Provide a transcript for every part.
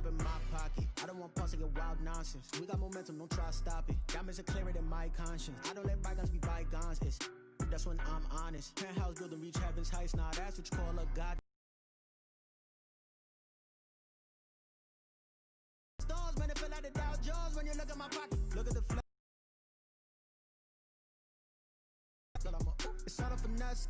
up in my pocket. I don't want pause to get wild nonsense. We got momentum, don't try to stop it. Diamonds are clearer than my conscience. I don't let bygones be bygones. That's when I'm honest. Penthouse building, reach heaven's heights. Nah, that's what you call a god. Stars, man, it feel like the Dow Jones when you look at my pocket. Look at the flag. It's all a finesse.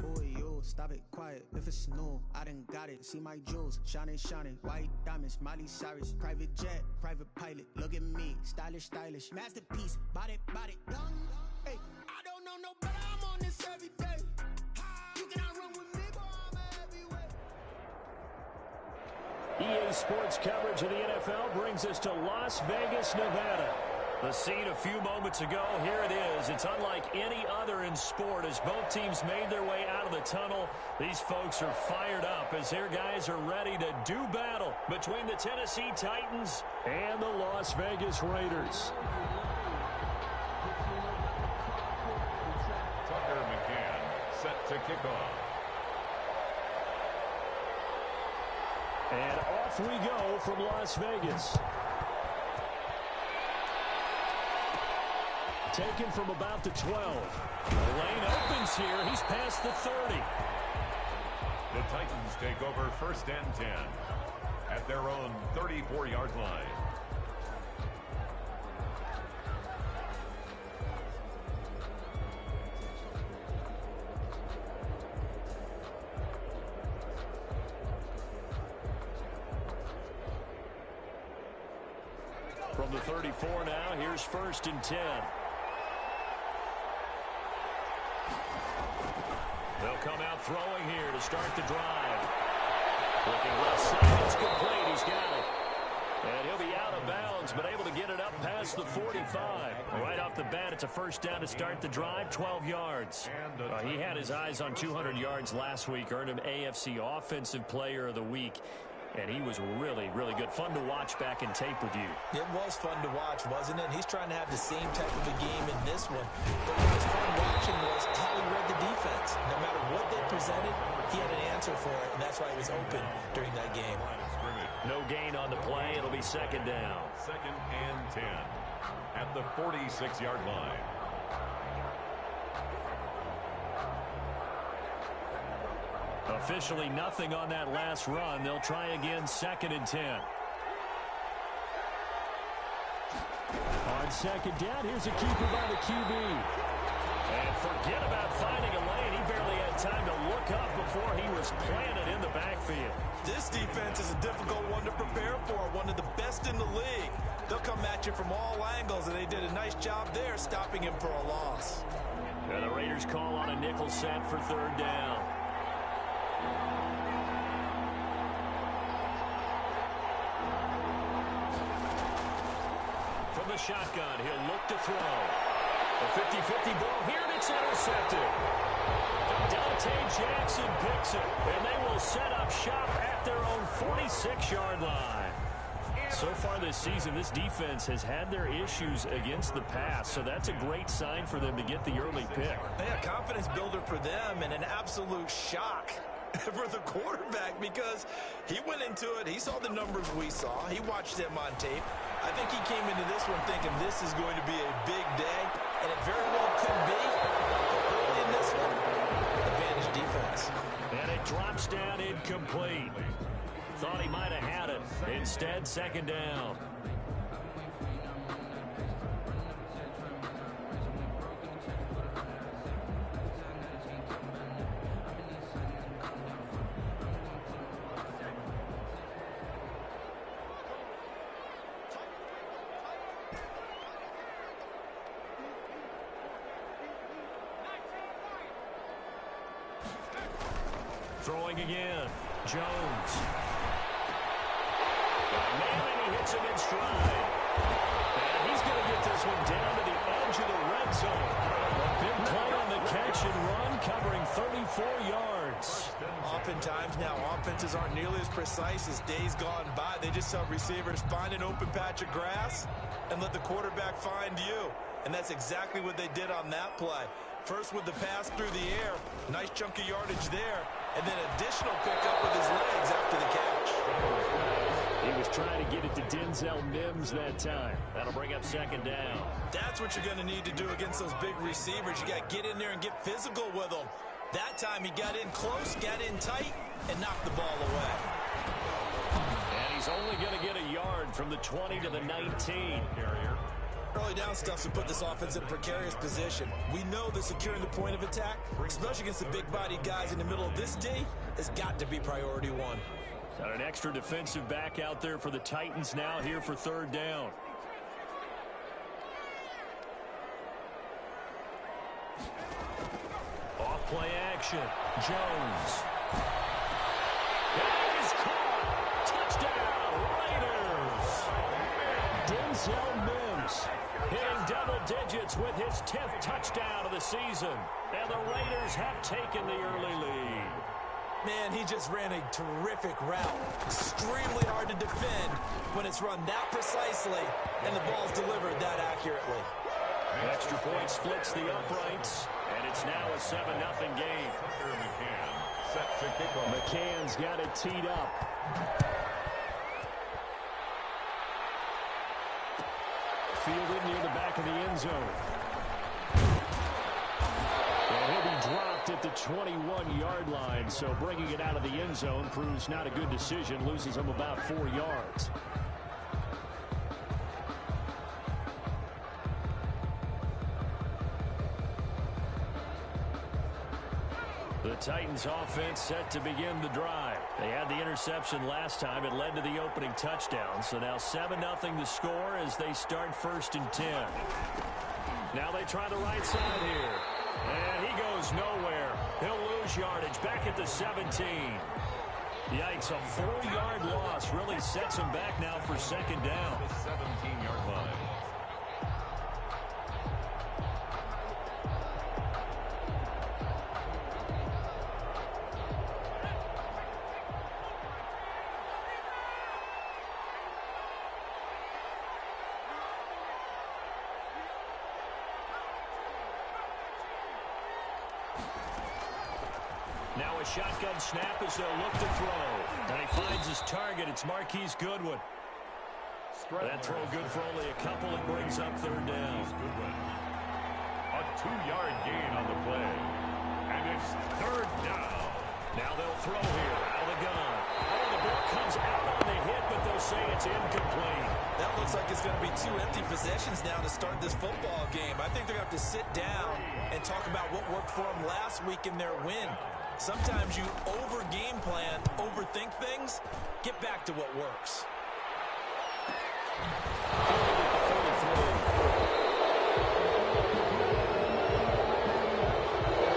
Boy, yo, stop it, quiet. If it's new, I done got it. See my jewels, shining, shining. White diamonds, Miley Cyrus. Private jet, private pilot. Look at me, stylish, stylish. Masterpiece, body, young. Hey, I don't know no better. I'm on this every day. You cannot run with me, boy, I'm a heavyweight. EA Sports coverage of the NFL brings us to Las Vegas, Nevada. The scene a few moments ago, here it is. It's unlike any other in sport as both teams made their way out of the tunnel. These folks are fired up as their guys are ready to do battle between the Tennessee Titans and the Las Vegas Raiders. Tucker McCann set to kick off. And off we go from Las Vegas. Taken from about the 12. The lane opens here. He's past the 30. The Titans take over 1st and 10 at their own 34-yard line. From the 34 now, here's 1st and 10. They'll come out throwing here to start the drive. Looking left side, it's complete. He's got it. And he'll be out of bounds, but able to get it up past the 45. Right off the bat, it's a 1st down to start the drive, 12 yards. He had his eyes on 200 yards last week, earned him AFC Offensive Player of the Week. And he was really, really good. Fun to watch back in tape review. It was fun to watch, wasn't it? He's trying to have the same type of a game in this one. But what was fun watching was how he read the defense. No matter what they presented, he had an answer for it, and that's why he was open during that game. No gain on the play. It'll be 2nd down. 2nd and 10 at the 46-yard line. Officially nothing on that last run. They'll try again, 2nd and 10. On 2nd down, here's a keeper by the QB. And forget about finding a lane. He barely had time to look up before he was planted in the backfield. This defense is a difficult one to prepare for, one of the best in the league. They'll come at you from all angles, and they did a nice job there stopping him for a loss. And the Raiders call on a nickel set for 3rd down. From the shotgun, he'll look to throw. A 50-50 ball here, and it's intercepted. Dante Jackson picks it, and they will set up shop at their own 46-yard line. So far this season, this defense has had their issues against the pass, so that's a great sign for them to get the early pick. Yeah, confidence builder for them and an absolute shock for the quarterback because he went into it. He saw the numbers we saw. He watched them on tape. I think he came into this one thinking this is going to be a big day, and it very well could be. Early in this one, advantage defense. And it drops down incomplete. Thought he might have had it. Instead, 2nd down. Throwing again. Jones. Man, and he hits him in stride. And he's going to get this one down to the edge of the red zone. Big play on the catch and run, covering 34 yards. Oftentimes now, offenses aren't nearly as precise as days gone by. They just have receivers find an open patch of grass and let the quarterback find you. And that's exactly what they did on that play. First with the pass through the air, nice chunk of yardage there, and then additional pickup with his legs after the catch. He was trying to get it to Denzel Mims that time. That'll bring up second down. That's what you're going to need to do against those big receivers. You got to get in there and get physical with them. That time he got in close, got in tight, and knocked the ball away. And he's only going to get a yard from the 20 to the 19. Early down stuff to put this offense in a precarious position. We know that securing the point of attack, especially against the big-bodied guys in the middle of this D, has got to be priority one. Got an extra defensive back out there for the Titans now here for third down. Off play action. Jones. That is caught. Touchdown, Raiders. Denzel Mims hitting double digits with his 10th touchdown of the season. And the Raiders have taken the early lead. Man, he just ran a terrific route. Extremely hard to defend when it's run that precisely and the ball's delivered that accurately. An extra point splits the uprights, and it's now a 7-0 game. McCann set to kick off. McCann's got it teed up. Fielded near the back of the end zone. And he'll be dropped at the 21-yard line, so bringing it out of the end zone proves not a good decision. Loses him about 4 yards. The Titans offense set to begin the drive. They had the interception last time. It led to the opening touchdown. So now 7-0 the score as they start 1st and 10. Now they try the right side here. And he goes nowhere. He'll lose yardage back at the 17. Yikes, a 4-yard loss really sets him back now for second down. The 17-yard line. Now a shotgun snap as they'll look to throw. And he finds his target. It's Marquise Goodwin. That throw good for only a couple. It brings up third down. A 2-yard gain on the play. And it's third down. Now they'll throw here out of the gun. Oh, the ball comes out on the hit, but they'll say it's incomplete. That looks like it's going to be 2 empty possessions now to start this football game. I think they're going to have to sit down and talk about what worked for them last week in their win. Sometimes you over-game plan, overthink things, get back to what works.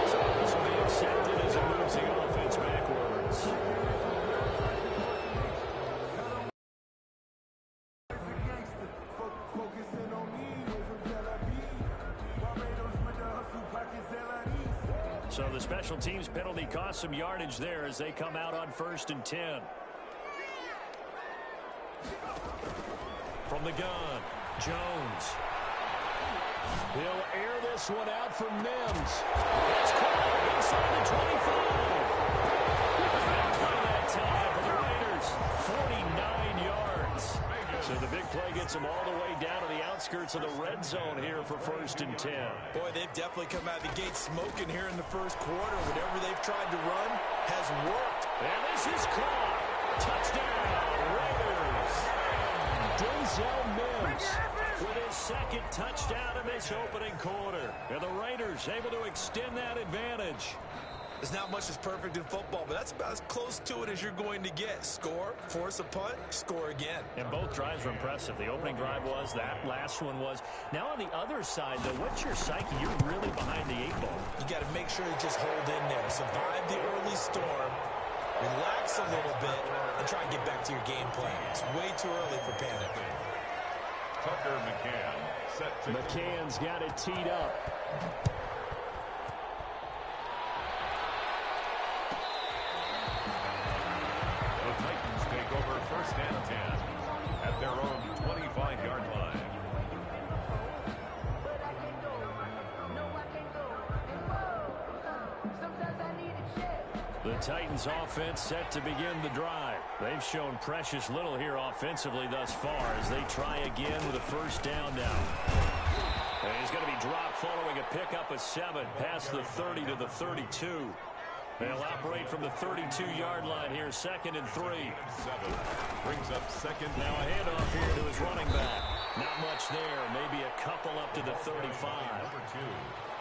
So this will be accepted as it moves the offense backwards. So the special teams penalty cost some yardage there as they come out on 1st and 10. From the gun, Jones. He'll air this one out for Mims. It's caught inside the 25. Big play that time for the Raiders. 49 yards. So the big play gets them all the way down to the outskirts of the red zone here for 1st and 10. Boy, they've definitely come out of the gate smoking here in the first quarter. Whatever they've tried to run has worked. And this is caught. Touchdown, Raiders. Denzel Mims with his 2nd touchdown in this opening quarter. And the Raiders able to extend that advantage. There's not much that's perfect in football, but that's about as close to it as you're going to get. Score, force a punt, score again. And both drives were impressive. The opening drive was, that last one was. Now on the other side, though, what's your psyche? You're really behind the 8 ball. You got to make sure you just hold in there. Survive the early storm, relax a little bit, and try and get back to your game plan. It's way too early for panic. Tucker McCann set to McCann's got it teed up. The Titans take over 1st and 10 at their own 25-yard line. The The Titans offense set to begin the drive. They've shown precious little here offensively thus far as they try again with a first down now. And he's going to be dropped following a pickup of 7 past the 30 to the 32. They'll operate from the 32-yard line here, 2nd and 3. 7 brings up second. Now a handoff here to his running back. Not much there, maybe a couple up to the 35. Number 2.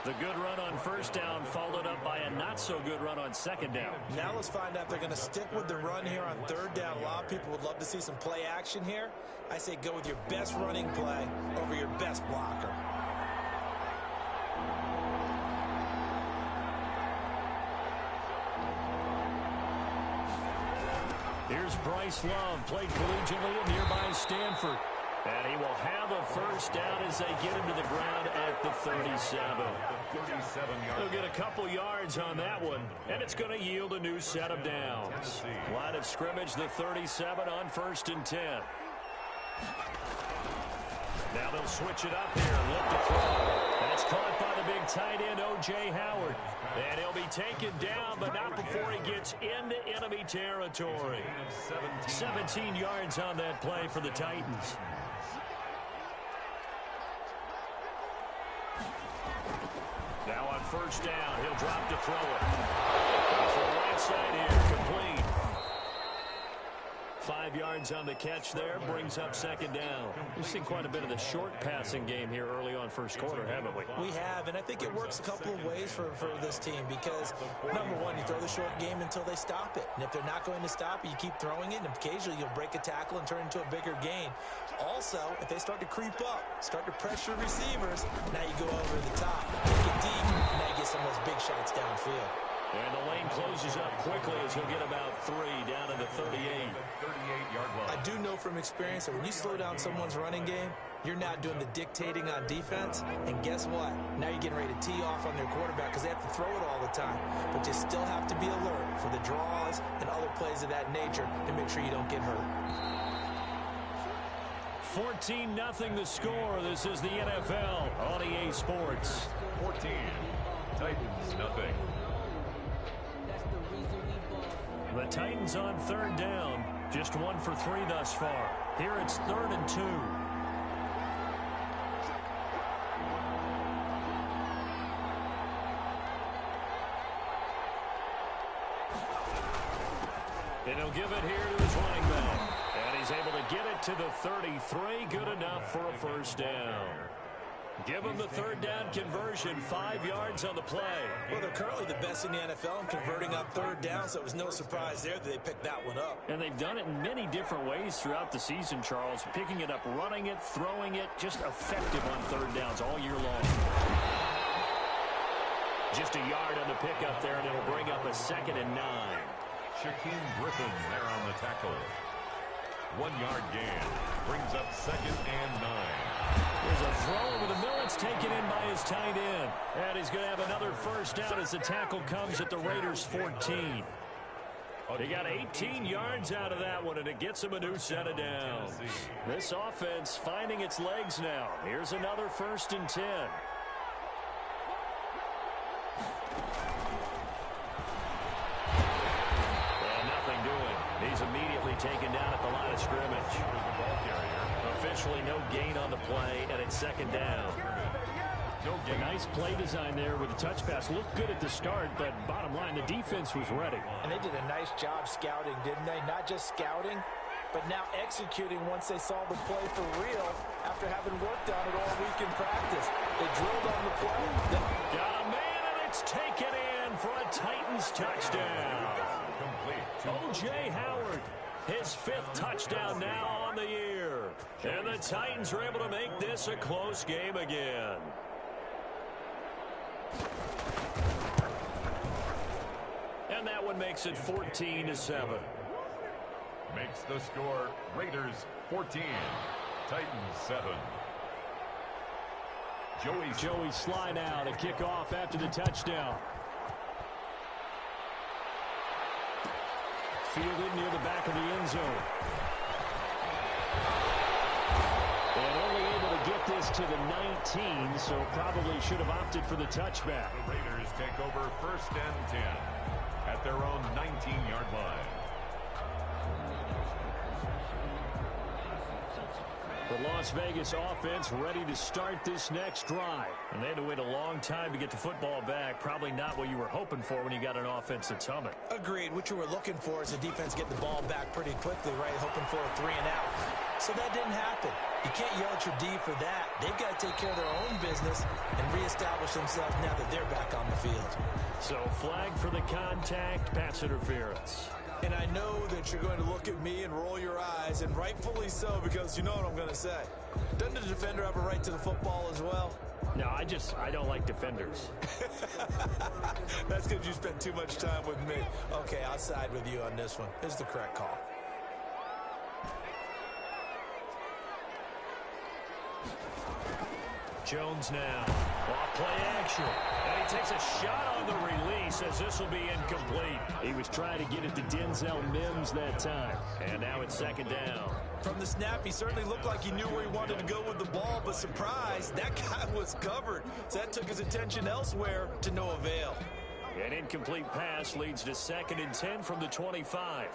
The good run on first down followed up by a not-so-good run on second down. Now let's find out if they're going to stick with the run here on third down. A lot of people would love to see some play action here. I say go with your best running play over your best blocker. Here's Bryce Love, played collegiately at nearby Stanford. And he will have a first down as they get him to the ground at the 37. He'll get a couple yards on that one, and it's going to yield a new set of downs. Line of scrimmage, the 37 on 1st and 10. Now they'll switch it up here, look to throw. And it's caught by the big tight end, O.J. Howard. And he'll be taken down, but not before he gets into enemy territory. 17 yards on that play for the Titans. Now on first down, he'll drop to throw it. From the right side here, complete. 5 yards on the catch there, brings up second down. We've seen quite a bit of the short passing game here early on first quarter, haven't we? We have, and I think it works a couple of ways for this team because, number one, you throw the short game until they stop it. And if they're not going to stop it, you keep throwing it, and occasionally you'll break a tackle and turn it into a bigger gain. Also, if they start to creep up, start to pressure receivers, now you go over the top, take it deep, and now you get some of those big shots downfield. And the lane closes up quickly as he'll get about 3 down to the 38. 38-yard line. I do know from experience that when you slow down someone's running game, you're not doing the dictating on defense. And guess what? Now you're getting ready to tee off on their quarterback because they have to throw it all the time. But you still have to be alert for the draws and other plays of that nature to make sure you don't get hurt. 14-0 the score. This is the NFL on EA Sports. 14. Titans, nothing. The Titans on third down. Just 1 for 3 thus far. Here it's 3rd and 2. And he'll give it here to his running back. And he's able to get it to the 33. Good enough for a first down. Give them the third down conversion, 5 yards on the play. Well, they're currently the best in the NFL in converting on third down, so it was no surprise there that they picked that one up. And they've done it in many different ways throughout the season, Charles. Picking it up, running it, throwing it, just effective on third downs all year long. Just a yard on the pickup there, and it'll bring up a 2nd and 9. Shaquem Griffin there on the tackle. 1-yard gain. Brings up 2nd and 9. There's a throw over the middle. It's taken in by his tight end. And he's going to have another first down as the tackle comes at the Raiders' 14. He got 18 yards out of that one, and it gets him a new set of downs. This offense finding its legs now. Here's another 1st and 10. And nothing doing. He's immediately taken down at the line of scrimmage. Officially no gain on the play, and it's 2nd down. A nice play design there with the touch pass. Looked good at the start, but bottom line, the defense was ready. And they did a nice job scouting, didn't they? Not just scouting, but now executing once they saw the play for real after having worked on it all week in practice. They drilled on the play. Got a man, and it's taken in for a Titans touchdown. O.J. Howard, his 5th touchdown now on the year. And the Titans are able to make this a close game again. And that one makes it 14-7. Makes the score Raiders 14, Titans 7. Joey Sly now to kick off after the touchdown. Fielded near the back of the end zone. And only able to get this to the 19, so probably should have opted for the touchback. The Raiders take over 1st and 10 at their own 19-yard line. The Las Vegas offense ready to start this next drive. And they had to wait a long time to get the football back. Probably not what you were hoping for when you got an offense that's humming. Agreed. What you were looking for is the defense get the ball back pretty quickly, right? Hoping for a 3 and out. So that didn't happen. You can't yell at your D for that. They've got to take care of their own business and reestablish themselves now that they're back on the field. So flag for the contact, pass interference. And I know that you're going to look at me and roll your eyes, and rightfully so, because you know what I'm going to say. Doesn't the defender have a right to the football as well? No, I don't like defenders. That's because you spent too much time with me. Okay, I'll side with you on this one. This is the correct call. Jones now. Off play action. And he takes a shot on the release as this will be incomplete. He was trying to get it to Denzel Mims that time. And now it's second down. From the snap, he certainly looked like he knew where he wanted to go with the ball, but surprise, that guy was covered. So that took his attention elsewhere to no avail. An incomplete pass leads to 2nd and 10 from the 25.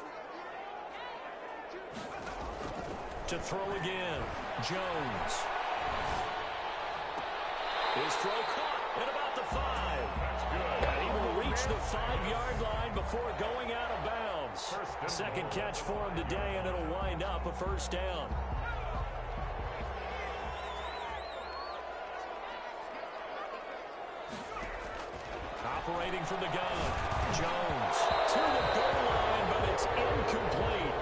To throw again, Jones. His throw caught at about the 5. That's good. And he will reach the 5-yard line before going out of bounds. Second catch for him today, and it'll wind up a first down. Operating from the gun, Jones to the goal line, but it's incomplete.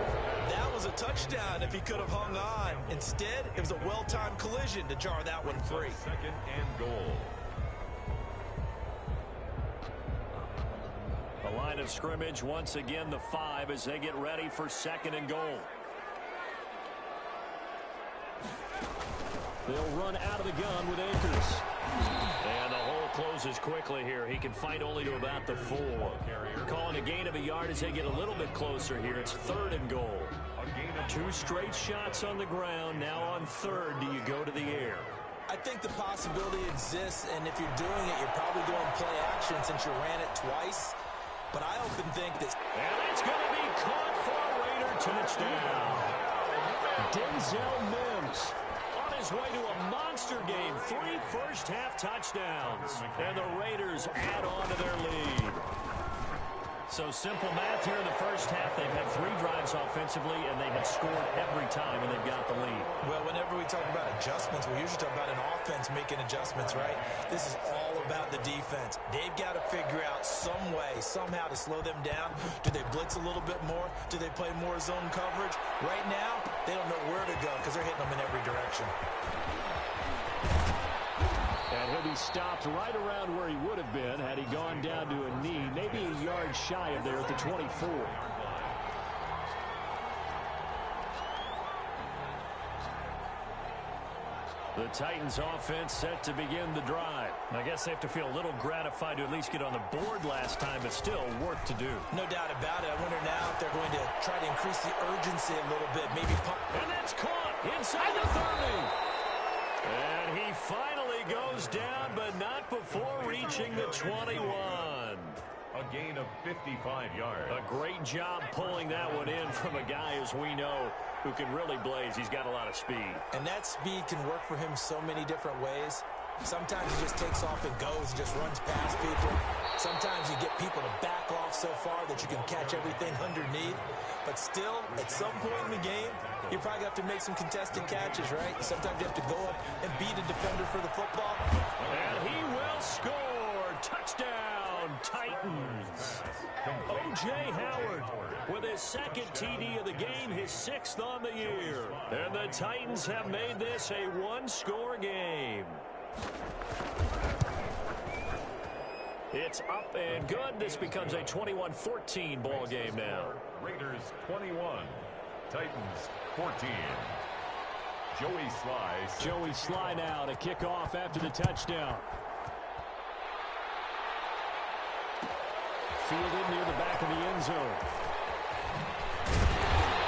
That was a touchdown if he could have hung on. Instead, it was a well-timed collision to jar that one free. 2nd and goal. The line of scrimmage, once again, the 5 as they get ready for 2nd and goal. They'll run out of the gun with Akers. And the hole closes quickly here. He can fight only to about the 4. Calling a gain of a yard as they get a little bit closer here. It's 3rd and goal. 2 straight shots on the ground. Now on 3rd, do you go to the air? I think the possibility exists, and if you're doing it, you're probably doing play action since you ran it twice. But I often think that... And it's going to be caught for a Raider touchdown. Denzel Mims on his way to a monster game. 3 first-half touchdowns. And the Raiders add on to their lead. So simple math here in the first half. They've had 3 drives offensively, and they have scored every time when they've got the lead. Well, whenever we talk about adjustments, we usually talk about an offense making adjustments, right? This is all about the defense. They've got to figure out some way, somehow to slow them down. Do they blitz a little bit more? Do they play more zone coverage? Right now, they don't know where to go because they're hitting them in every direction. And he'll be stopped right around where he would have been had he gone down to a knee, maybe a yard shy of there at the 24. The Titans offense set to begin the drive. I guess they have to feel a little gratified to at least get on the board last time, but still work to do. No doubt about it. I wonder now if they're going to try to increase the urgency a little bit. Maybe pump. And that's caught inside the 30. And he finally goes down, but not before reaching the 21. A gain of 55 yards. A great job pulling that one in from a guy, as we know, who can really blaze. He's got a lot of speed. And that speed can work for him so many different ways. Sometimes he just takes off and goes, just runs past people. Sometimes you get people to back off so far that you can catch everything underneath. But still, at some point in the game, you probably have to make some contested catches, right? Sometimes you have to go up and beat a defender for the football. And he will score. Touchdown, Titans. O.J. Howard with his 2nd TD of the game, his 6th on the year. And the Titans have made this a 1-score game. It's up and good. This becomes a 21-14 ball game now. Raiders 21, Titans 14. Joey Sly now to kick off after the touchdown. Fielded near the back of the end zone.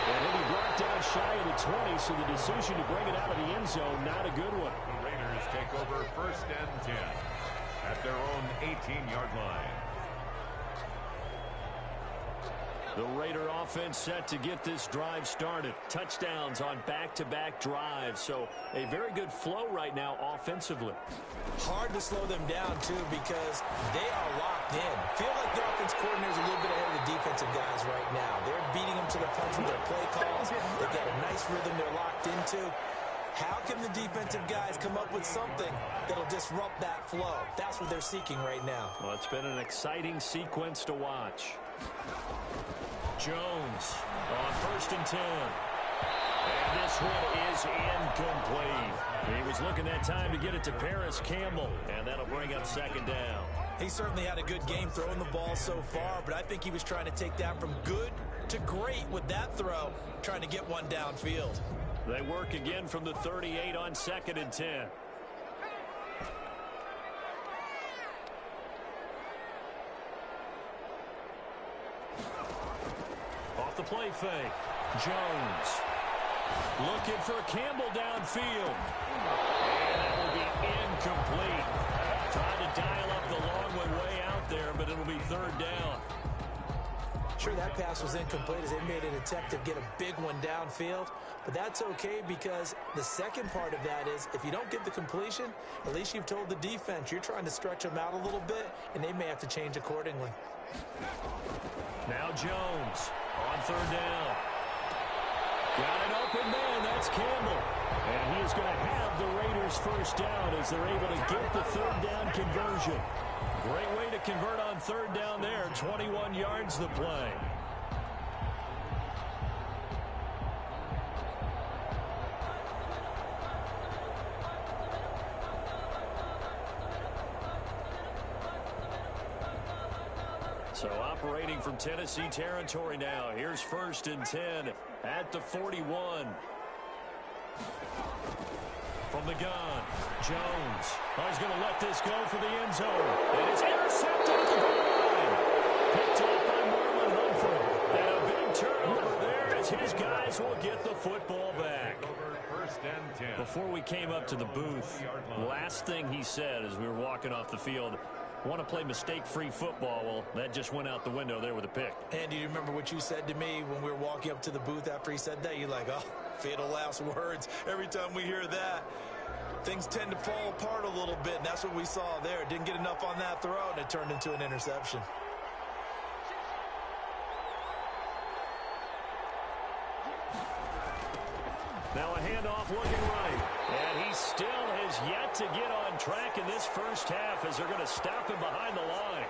And he'll be brought down shy of the 20, so the decision to bring it out of the end zone, not a good one. The Raiders take over 1st and 10 at their own 18-yard line. The Raider offense set to get this drive started. Touchdowns on back-to-back drives, so a very good flow right now offensively. Hard to slow them down, too, because they are locked in. Feel like the offense coordinator is a little bit ahead of the defensive guys right now. They're beating them to the punch with their play calls. They've got a nice rhythm they're locked into. How can the defensive guys come up with something that'll disrupt that flow? That's what they're seeking right now. Well, it's been an exciting sequence to watch. Jones on 1st and 10. And this one is incomplete. He was looking that time to get it to Paris Campbell, and that'll bring up 2nd down. He certainly had a good game throwing the ball so far, but I think he was trying to take that from good to great with that throw, trying to get one downfield. They work again from the 38 on 2nd and 10. Off the play fake. Jones looking for Campbell downfield. And that will be incomplete. Trying to dial up the long way out there, but it'll be 3rd down. Sure, that pass was incomplete as they made an attempt to get a big one downfield. But that's okay because the second part of that is if you don't get the completion, at least you've told the defense you're trying to stretch them out a little bit, and they may have to change accordingly. Now Jones on 3rd down. Got an open man. That's Campbell. And he is going to have the Raiders 1st down as they're able to get the 3rd down conversion. Great way to convert on 3rd down there. 21 yards the play. So operating from Tennessee territory now. Here's 1st and 10 at the 41. From the gun, Jones. Oh, he's going to let this go for the end zone. And it's intercepted at the goal line. Picked up by Marlon Humphrey. And a big turnover there as his guys will get the football back. 1st and 10. Before we came up to the booth, last thing he said as we were walking off the field, want to play mistake-free football. Well, that just went out the window there with a pick. And do you remember what you said to me when we were walking up to the booth after he said that? You're like, oh, fatal last words. Every time we hear that, things tend to fall apart a little bit, and that's what we saw there. Didn't get enough on that throw, and it turned into an interception. Now a handoff looking right. And he still has yet to get on track in this first half as they're going to stop him behind the line.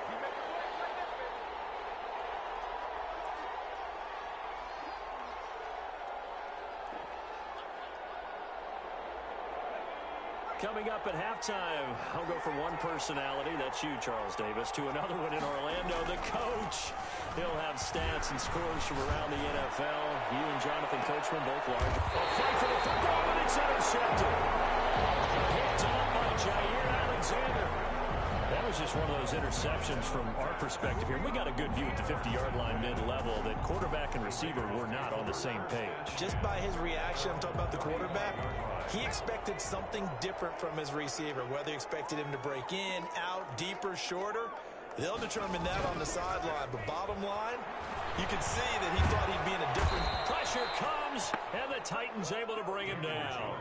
Coming up at halftime, I'll go from one personality, that's you, Charles Davis, to another one in Orlando, the coach. He'll have stats and scores from around the NFL. You and Jonathan Coachman, both large. A fight for the football, and it's intercepted. Picked up by Jair Alexander. That was just one of those interceptions from our perspective here. We got a good view at the 50-yard line mid-level that quarterback and receiver were not on the same page. Just by his reaction, I'm talking about the quarterback, he expected something different from his receiver, whether he expected him to break in, out, deeper, shorter. They'll determine that on the sideline. But bottom line, you can see that he thought he'd be in a different... Pressure comes, and the Titans able to bring him down.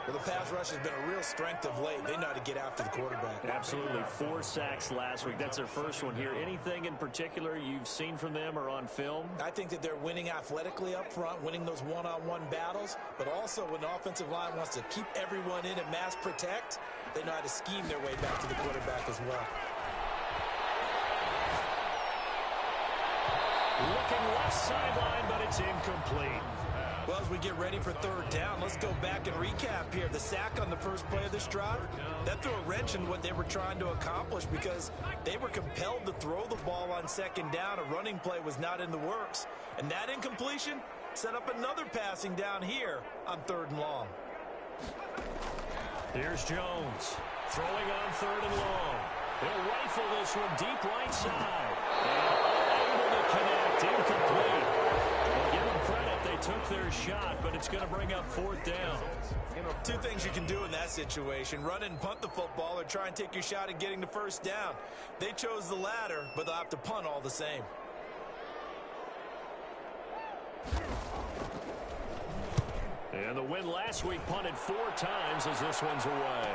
Well, the pass rush has been a real strength of late. They know how to get after the quarterback. Absolutely. 4 sacks last week. That's their first one here. Anything in particular you've seen from them or on film? I think that they're winning athletically up front, winning those one-on-one battles, but also when the offensive line wants to keep everyone in and mass protect, they know how to scheme their way back to the quarterback as well. Looking left sideline, but it's incomplete. Well, as we get ready for 3rd down, let's go back and recap here. The sack on the first play of this drive, that threw a wrench in what they were trying to accomplish because they were compelled to throw the ball on 2nd down. A running play was not in the works. And that incompletion set up another passing down here on 3rd and long. Here's Jones throwing on 3rd and long. He'll rifle this one deep right side. And unable to connect, incomplete. Well, give them credit, they took their shot, but it's going to bring up 4th down. Two things you can do in that situation, run and punt the football or try and take your shot at getting the 1st down. They chose the latter, but they'll have to punt all the same. And the win last week punted 4 times as this one's away.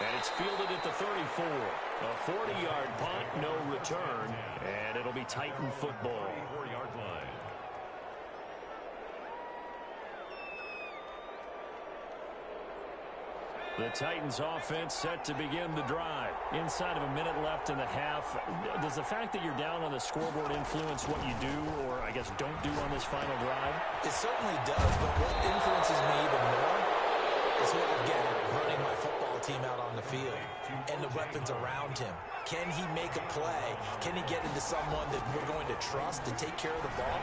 And it's fielded at the 34. A 40-yard punt, no return. And it'll be Titan football. 4-yard line. The Titans offense set to begin the drive. Inside of a minute left in the half. Does the fact that you're down on the scoreboard influence what you do, or I guess don't do on this final drive? It certainly does, but what influences me even more is what I'm getting, running my football team out on the field and the weapons around him. Can he make a play? Can he get into someone that we're going to trust to take care of the ball?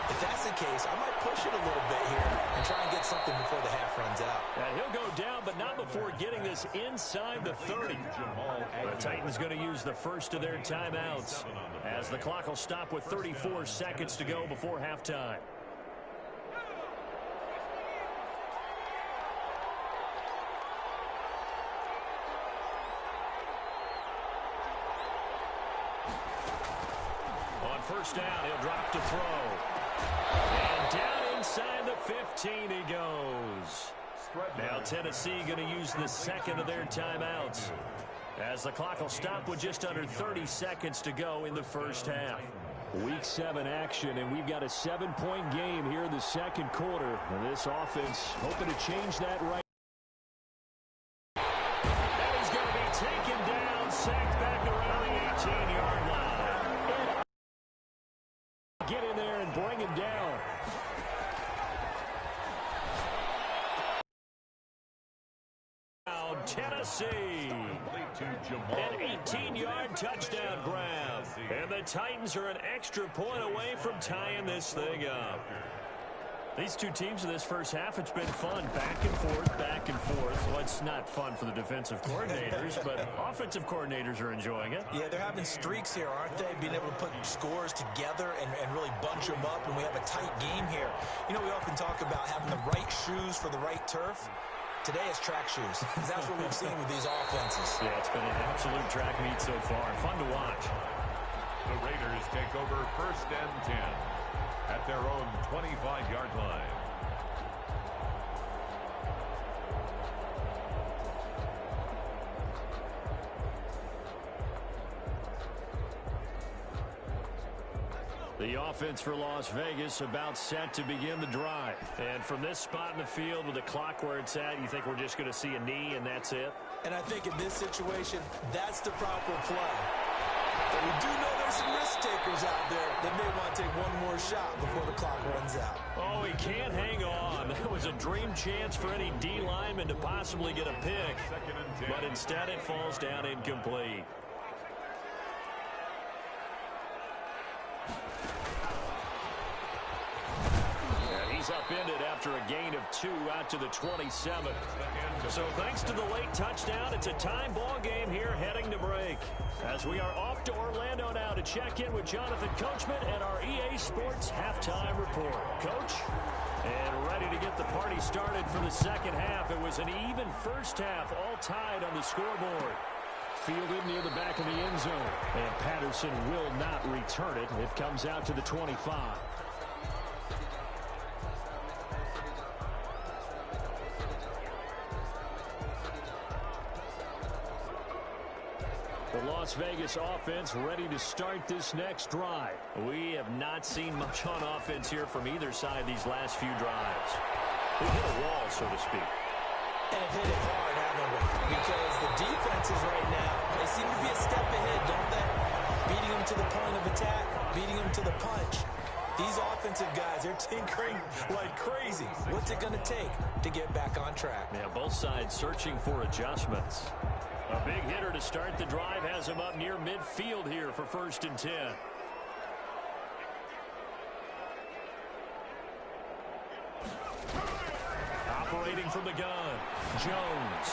If that's the case, I might push it a little bit here and try and get something before the half runs out. And he'll go down, but not before getting this inside the 30. The Titans going to use the first of their timeouts as the clock will stop with 34 seconds to go before halftime. On first down, he'll drop to throw. And down inside the 15 he goes. Now Tennessee going to use the second of their timeouts as the clock will stop with just under 30 seconds to go in the first half. Week 7 action, and we've got a 7-point game here in the second quarter. And this offense hoping to change that right. And he's going to be taken down, sacked back around the 18-yard line. Get in there and bring him down. Tennessee. An 18-yard touchdown grab. And the Titans are an extra point away from tying this thing up. These two teams in this first half, it's been fun. Back and forth, back and forth. Well, it's not fun for the defensive coordinators, but offensive coordinators are enjoying it. Yeah, they're having streaks here, aren't they? Being able to put scores together and really bunch them up, and we have a tight game here. You know, we often talk about having the right shoes for the right turf. Today is track shoes. That's what we've seen with these offenses. Yeah, it's been an absolute track meet so far. Fun to watch. The Raiders take over first and 10 at their own 25-yard line. The offense for Las Vegas about set to begin the drive. And from this spot in the field with the clock where it's at, you think we're just going to see a knee and that's it? And I think in this situation, that's the proper play. But we do know there's some risk takers out there that may want to take one more shot before the clock runs out. Oh, he can't hang on. That was a dream chance for any D lineman to possibly get a pick. But instead it falls down incomplete. Upended after a gain of 2 out to the 27. So thanks to the late touchdown, it's a time ball game here heading to break. As we are off to Orlando now to check in with Jonathan Coachman and our EA Sports halftime report. Coach, and ready to get the party started for the second half. It was an even first half, all tied on the scoreboard. Fielded near the back of the end zone. And Patterson will not return it. It comes out to the 25. The Las Vegas offense ready to start this next drive. We have not seen much on offense here from either side these last few drives. We've hit a wall, so to speak. And hit it hard, haven't we? Because the defenses right now, they seem to be a step ahead, don't they? Beating them to the point of attack, beating them to the punch. These offensive guys, they're tinkering like crazy. What's it going to take to get back on track? Yeah, both sides searching for adjustments. A big hitter to start the drive has him up near midfield here for first and 10. Operating from the gun, Jones.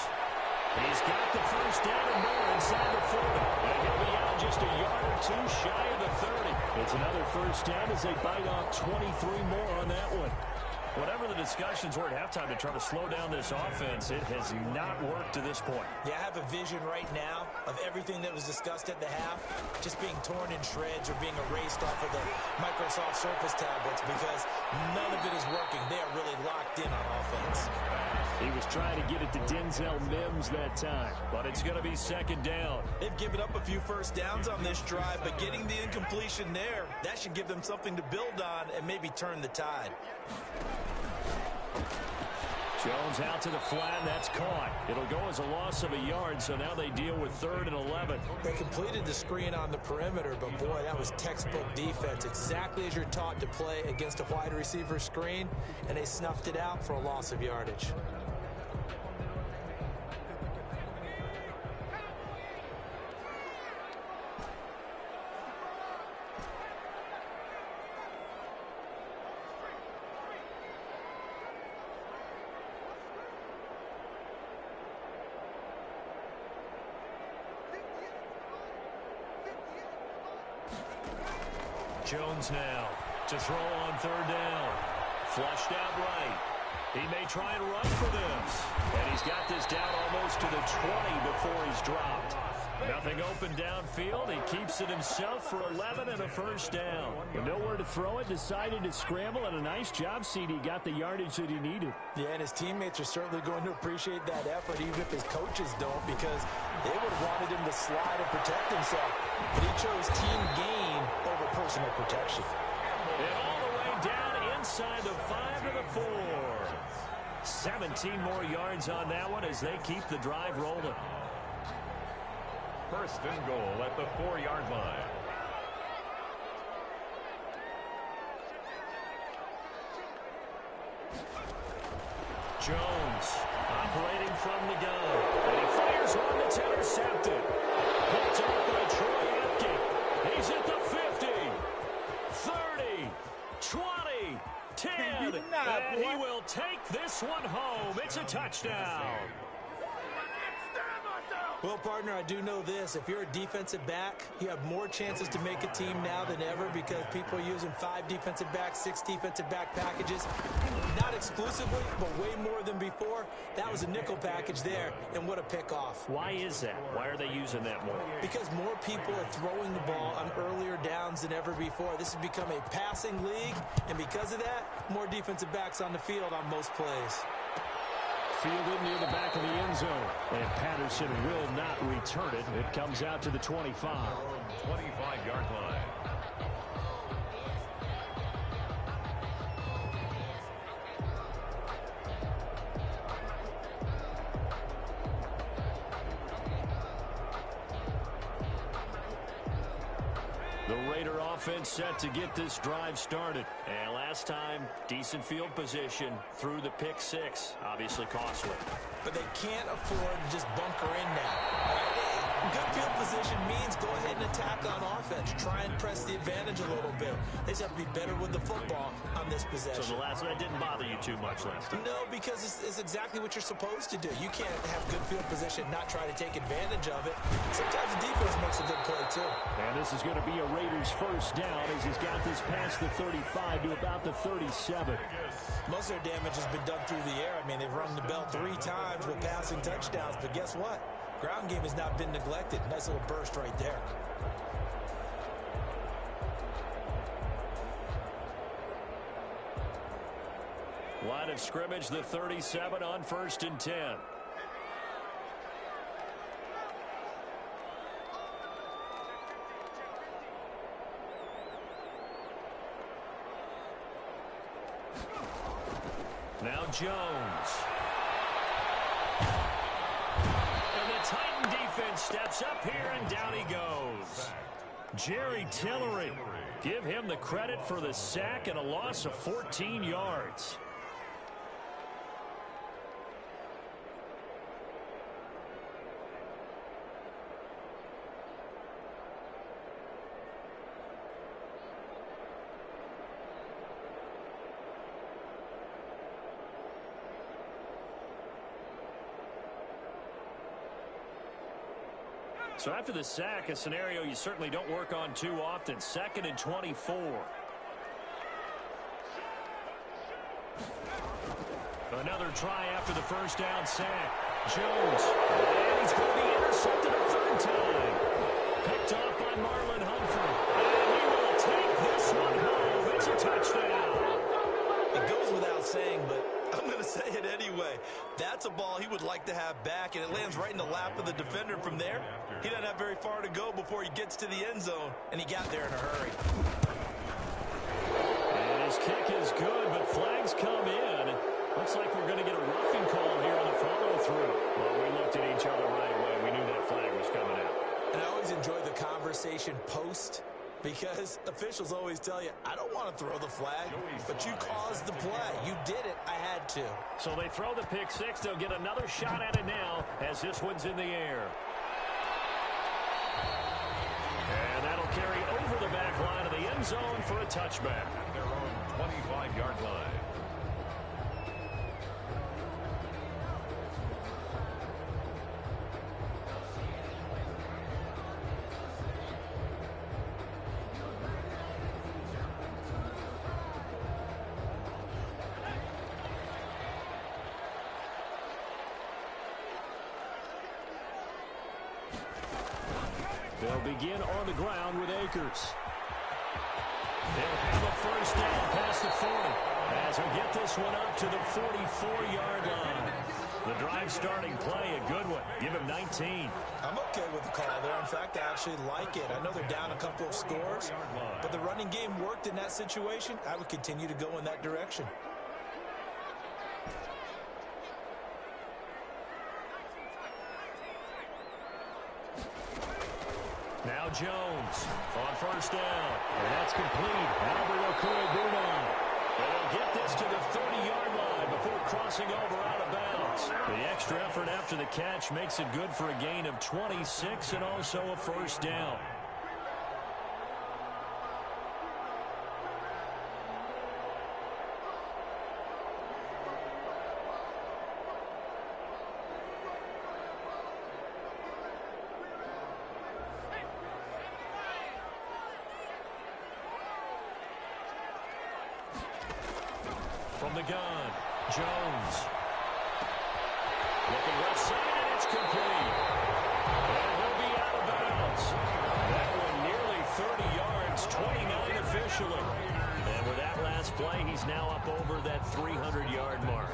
He's got the first down and more inside the 40. And he'll be out just a yard or two shy of the 30. It's another first down as they bite off 23 more on that one. Whatever the discussions were at halftime to try to slow down this offense, it has not worked to this point. Yeah, I have a vision right now of everything that was discussed at the half just being torn in shreds or being erased off of the Microsoft Surface tablets because none of it is working. They are really locked in on offense. He was trying to get it to Denzel Mims that time, but it's going to be second down. They've given up a few first downs on this drive, but getting the incompletion there, that should give them something to build on and maybe turn the tide. Jones out to the flat, and that's caught. It'll go as a loss of a yard, so now they deal with 3rd and 11. They completed the screen on the perimeter, but boy, that was textbook defense, exactly as you're taught to play against a wide receiver screen, and they snuffed it out for a loss of yardage. Jones now to throw on 3rd down. Flushed out right. He may try and run for this. And he's got this down almost to the 20 before he's dropped. Nothing open downfield. He keeps it himself for 11 and a first down. With nowhere to throw it, decided to scramble, and a nice job, CD. Got the yardage that he needed. Yeah, and his teammates are certainly going to appreciate that effort, even if his coaches don't, because they would have wanted him to slide and protect himself. But he chose team gain over personal protection. And all the way down inside the 5 to the 4. 17 more yards on that one as they keep the drive rolling. 1st and goal at the 4-yard line. Jones operating from the gun. And he fires one that's intercepted. Picked up by Troy Apke. He's at the 50, 30, 20, 10. And he will take this one home. It's a touchdown. Well, partner, I do know this. If you're a defensive back, you have more chances to make a team now than ever because people are using 5 defensive backs, 6 defensive back packages. Not exclusively, but way more than before. That was a nickel package there, and what a pickoff. Why is that? Why are they using that more? Because more people are throwing the ball on earlier downs than ever before. This has become a passing league, and because of that, more defensive backs on the field on most plays. Fielded near the back of the end zone. And Patterson will not return it. It comes out to the 25. 25-yard line. The Raider offense set to get this drive started. And last time, decent field position through the pick 6. Obviously costly. But they can't afford to just bunker in now. Good field position means go ahead and attack on offense. Try and press the advantage a little bit. They just have to be better with the football on this possession. So the last one didn't bother you too much last time? No, because it's exactly what you're supposed to do. You can't have good field position, not try to take advantage of it. Sometimes the defense makes a good play, too. And this is going to be a Raiders first down as he's got this past the 35 to about the 37. Most of their damage has been done through the air. I mean, they've rung the bell 3 times with passing touchdowns, but guess what? Ground game has not been neglected. Nice little burst right there. Line of scrimmage, the 37 on 1st and 10. Now Jones. And the Titan defense steps up here, and down he goes. Jerry Tillery. Give him the credit for the sack and a loss of 14 yards. So after the sack, a scenario you certainly don't work on too often. 2nd and 24. Another try after the first down sack. Jones. And he's going to be intercepted a 3rd time. Picked off by Marlon Humphrey. And he will take this one home. It's a touchdown. It goes without saying, but I'm I'm going to say it anyway. That's a ball he would like to have back, and it lands right in the lap of the defender from there. He doesn't have very far to go before he gets to the end zone, and he got there in a hurry. And his kick is good, but flags come in. Looks like we're going to get a roughing call here on the follow-through. Well, we looked at each other right away. We knew that flag was coming out. And I always enjoy the conversation post, because officials always tell you, I don't want to throw the flag, but you caused the play. You did it. I had to. So they throw the pick six. They'll get another shot at it now as this one's in the air. And that'll carry over the back line of the end zone for a touchback. At their own 25-yard line. They'll begin on the ground with Akers. They'll have a first down past the 40 as they'll get this one up to the 44-yard line. The drive starting play, a good one. Give him 19. I'm okay with the call there. In fact, I actually like it. I know they're down a couple of scores, but the running game worked in that situation. I would continue to go in that direction. Now Jones on first down. And that's complete. Albert Okuegbunam. And they'll get this to the 30-yard line before crossing over out of bounds. The extra effort after the catch makes it good for a gain of 26 and also a first down. From the gun, Jones. Looking left side, and it's complete. And he'll be out of bounds. That one nearly 30 yards, 29 officially. And with that last play, he's now up over that 300-yard mark.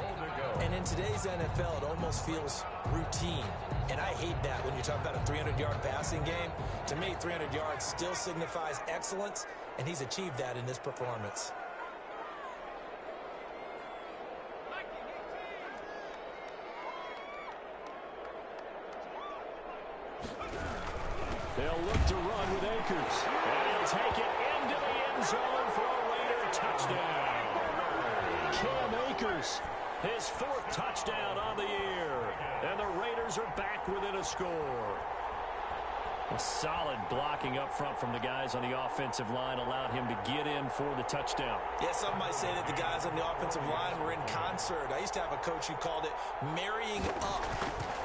And in today's NFL, it almost feels routine. And I hate that when you talk about a 300-yard passing game. To me, 300 yards still signifies excellence, and he's achieved that in this performance. They'll look to run with Akers. And he'll take it into the end zone for a Raider touchdown. Cam Akers, his fourth touchdown on the year. And the Raiders are back within a score. A solid blocking up front from the guys on the offensive line allowed him to get in for the touchdown. Yeah, some might say that the guys on the offensive line were in concert. I used to have a coach who called it marrying up,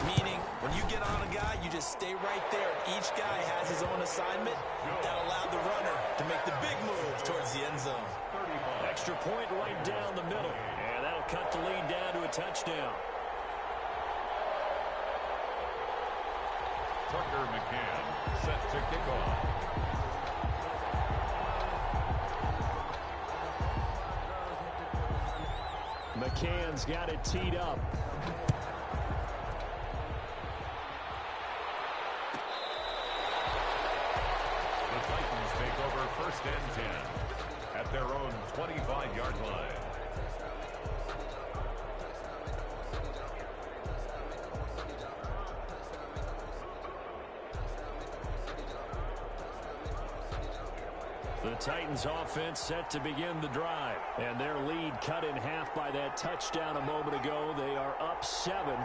meaning when you get on a guy, you just stay right there. Each guy has his own assignment that allowed the runner to make the big move towards the end zone. Extra point right down the middle, and that'll cut the lead down to a touchdown. Tucker McCann set to kick off. McCann's got it teed up. The Titans take over first and 10 at their own 25-yard line. The Titans offense set to begin the drive. And their lead cut in half by that touchdown a moment ago. They are up 7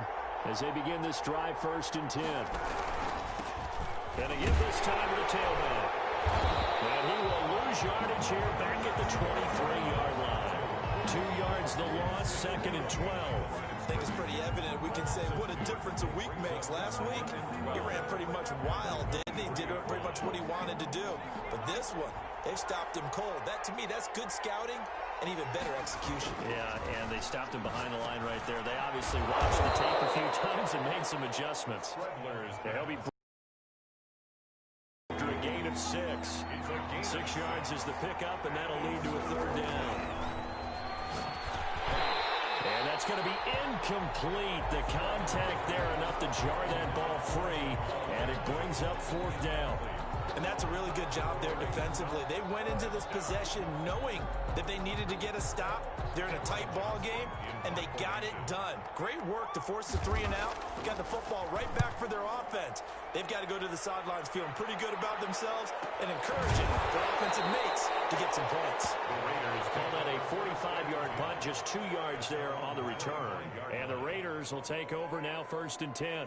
as they begin this drive first and 10. And again this time to the tailback. And he will lose yardage here back at the 23-yard line. 2 yards the loss, second and 12. I think it's pretty evident. We can say what a difference a week makes. Last week, he ran pretty much wild, didn't he? Did pretty much what he wanted to do. But this one, they stopped him cold. That, to me, that's good scouting and even better execution. Yeah, and they stopped him behind the line right there. They obviously watched the tape a few times and made some adjustments. Yeah, he'll be after a gain of 6. 6 yards is the pickup, and that'll lead to a third down. And that's It's going to be incomplete. The contact there enough to jar that ball free, and it brings up fourth down. And that's a really good job there defensively. They went into this possession knowing that they needed to get a stop. They're in a tight ball game, and they got it done. Great work to force the 3 and out. Got the football right back for their offense. They've got to go to the sidelines feeling pretty good about themselves and encouraging their offensive mates to get some points. The Raiders call that a 45-yard punt, just 2 yards there on the return. And the Raiders will take over now, 1st and 10.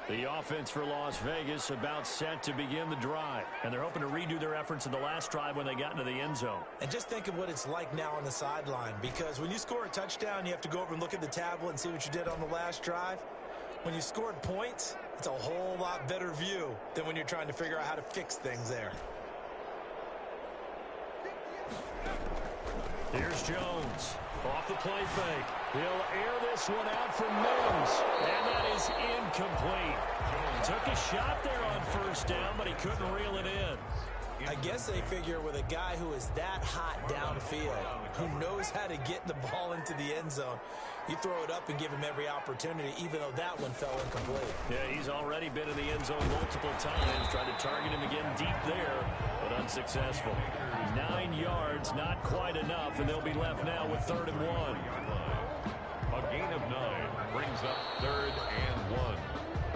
The offense for Las Vegas about set to begin the drive. And they're hoping to redo their efforts in the last drive when they got into the end zone. And just think of what it's like now on the sideline. Because when you score a touchdown, you have to go over and look at the tablet and see what you did on the last drive. When you scored points, it's a whole lot better view than when you're trying to figure out how to fix things there. Here's Jones. Off the play fake. He'll air this one out for Mims. And that is incomplete. Took a shot there on 1st down, but he couldn't reel it in. I guess they figure with a guy who is that hot downfield, who knows how to get the ball into the end zone, you throw it up and give him every opportunity, even though that one fell incomplete. Yeah, he's already been in the end zone multiple times. Tried to target him again deep there, but unsuccessful. 9 yards, not quite enough, and they'll be left now with 3rd and 1. A gain of 9 brings up 3rd and 1.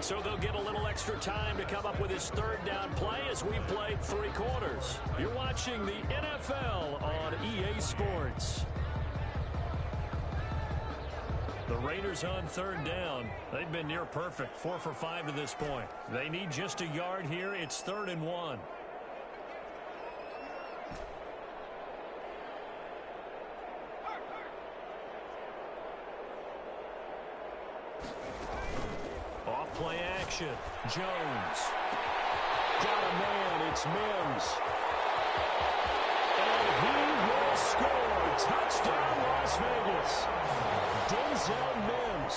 So they'll get a little extra time to come up with his 3rd down play as we've played 3 quarters. You're watching the NFL on EA Sports. The Raiders on 3rd down. They've been near perfect, 4 for 5 to this point. They need just a yard here. It's 3rd and 1. Play action. Jones. Got a man. It's Mims. And he will score. Touchdown, Las Vegas. Denzel Mims.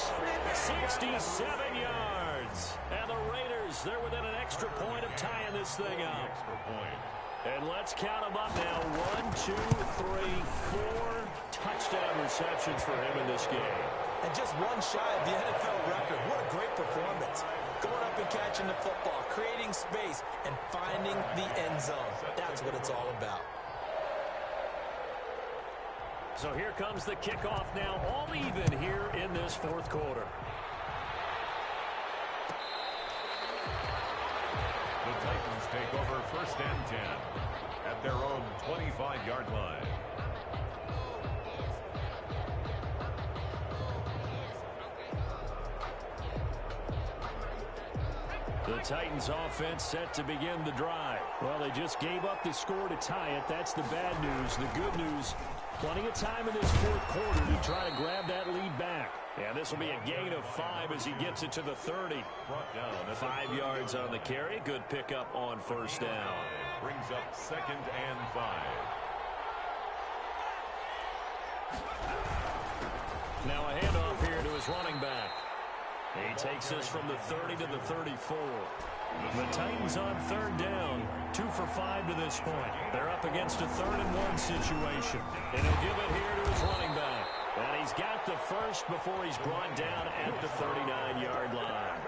67 yards. And the Raiders, they're within an extra point of tying this thing up. Extra point. And let's count them up now. 1, 2, 3, 4 touchdown receptions for him in this game. And just one shy of the NFL record. What a great performance. Going up and catching the football, creating space, and finding the end zone. That's what it's all about. So here comes the kickoff now, all even here in this 4th quarter. The Titans take over 1st and 10 at their own 25-yard line. The Titans offense set to begin the drive. Well, they just gave up the score to tie it. That's the bad news. The good news, plenty of time in this 4th quarter to try to grab that lead back. And this will be a gain of 5 as he gets it to the 30. 5 yards on the carry. Good pickup on 1st down. Brings up 2nd and 5. Now a handoff here to his running back. He takes us from the 30 to the 34. The Titans on 3rd down, 2 for 5 to this point. They're up against a 3rd and 1 situation. And he'll give it here to his running back. And he's got the first before he's brought down at the 39-yard line.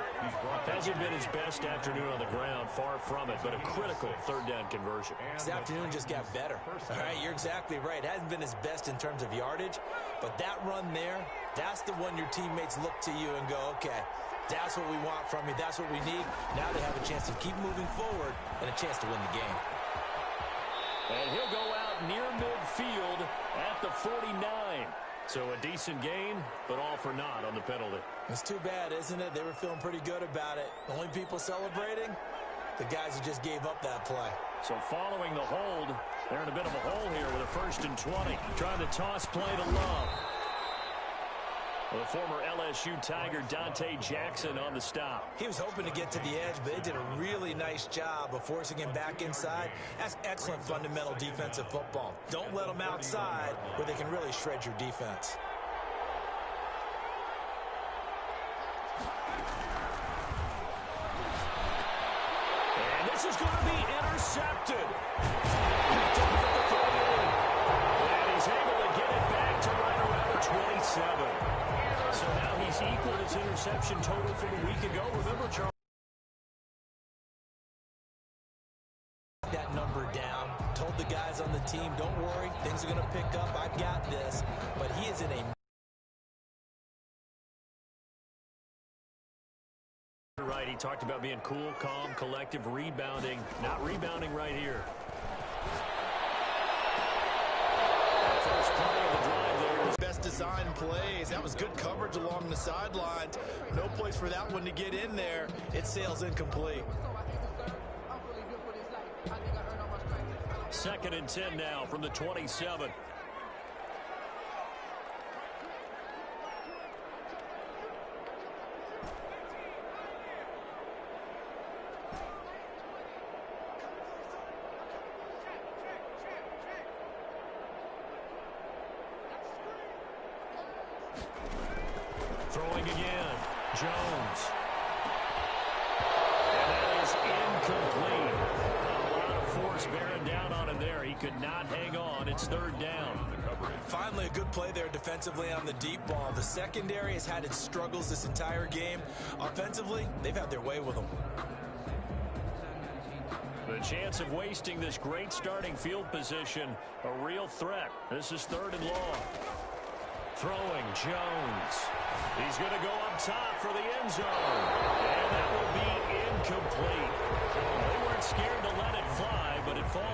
Hasn't been his best afternoon on the ground, far from it, but a critical 3rd down conversion. This afternoon just got better. All right, you're exactly right. Hasn't been his best in terms of yardage, but that run there, that's the one your teammates look to you and go, okay, that's what we want from you. That's what we need. Now they have a chance to keep moving forward and a chance to win the game. And he'll go out near midfield at the 49. So a decent gain, but all for naught on the penalty. It's too bad, isn't it? They were feeling pretty good about it. The only people celebrating, the guys who just gave up that play. So following the hold, they're in a bit of a hole here with a 1st and 20. Trying to toss play to Love. The former LSU Tiger Dante Jackson on the stop. He was hoping to get to the edge, but they did a really nice job of forcing him back inside. That's excellent fundamental defensive football. Don't let them outside where they can really shred your defense. And this is going to be intercepted. And he's reception total from a week ago. Remember, Charles? That number down, told the guys on the team, don't worry, things are going to pick up, I've got this, but he is in a right. He talked about being cool, calm, collective, rebounding. Not rebounding right here. First play of the drive there. best design plays. That was good coverage along the sidelines. No place for that one to get in there. It sails incomplete. 2nd and 10 now from the 27. Throwing again. Jones. And that is incomplete. A lot of force bearing down on him there. He could not hang on. It's 3rd down. Finally, a good play there defensively on the deep ball. The secondary has had its struggles this entire game. Offensively, they've had their way with them. The chance of wasting this great starting field position, a real threat. This is 3rd and long. Throwing, Jones. He's going to go up top for the end zone. And that will be incomplete. They weren't scared to let it fly, but it falls.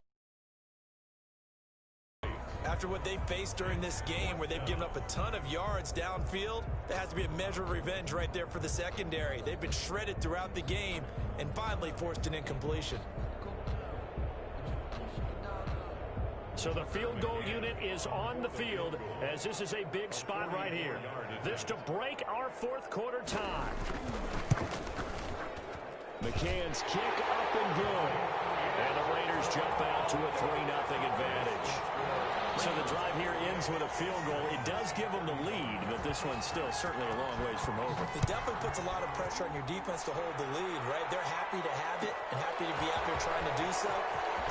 After what they faced during this game where they've given up a ton of yards downfield, there has to be a measure of revenge right there for the secondary. They've been shredded throughout the game and finally forced an incompletion. So the field goal unit is on the field as this is a big spot right here. This to break our 4th quarter tie. McCann's kick up and good. And the Raiders jump out to a 3-0 advantage. So the drive here ends with a field goal. It does give them the lead, but this one's still certainly a long ways from over. It definitely puts a lot of pressure on your defense to hold the lead, right? They're happy to have it and happy to be out there trying to do so.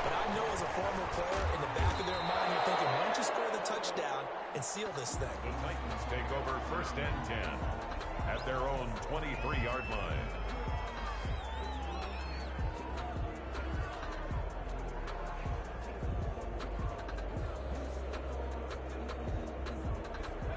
But I know as a former player, in the back of their mind, you're thinking, why don't you score the touchdown and seal this thing? The Titans take over 1st and 10 at their own 23-yard line.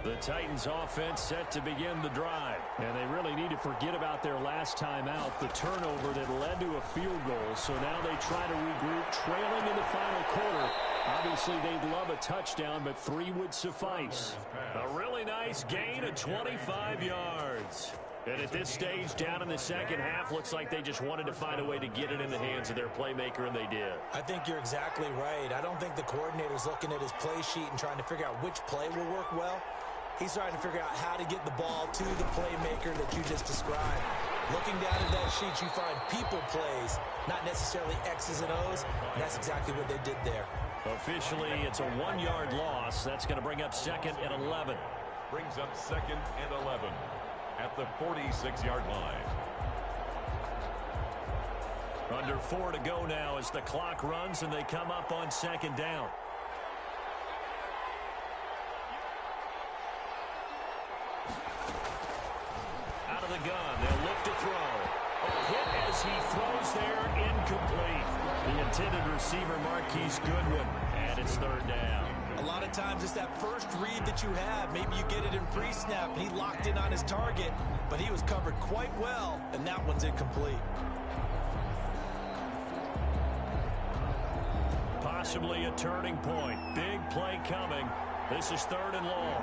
The Titans offense set to begin the drive. And they really need to forget about their last time out, the turnover that led to a field goal. So now they try to regroup, trailing in the final quarter. Obviously, they'd love a touchdown, but 3 would suffice. A really nice gain of 25 yards. And at this stage, down in the second half, looks like they just wanted to find a way to get it in the hands of their playmaker, and they did. I think you're exactly right. I don't think the coordinator's looking at his play sheet and trying to figure out which play will work well. He's trying to figure out how to get the ball to the playmaker that you just described. Looking down at that sheet, you find people plays, not necessarily X's and O's, and that's exactly what they did there. Officially, it's a 1-yard loss. That's going to bring up 2nd and 11. Brings up 2nd and 11 at the 46-yard line. Under 4 to go now as the clock runs and they come up on 2nd down. Out of the gun, they'll look to throw. A hit as he throws there, incomplete. The intended receiver, Marquise Goodwin, and it's 3rd down. A lot of times it's that first read that you have. Maybe you get it in pre-snap, and he locked in on his target, but he was covered quite well, and that one's incomplete. Possibly a turning point. Big play coming. This is 3rd and long.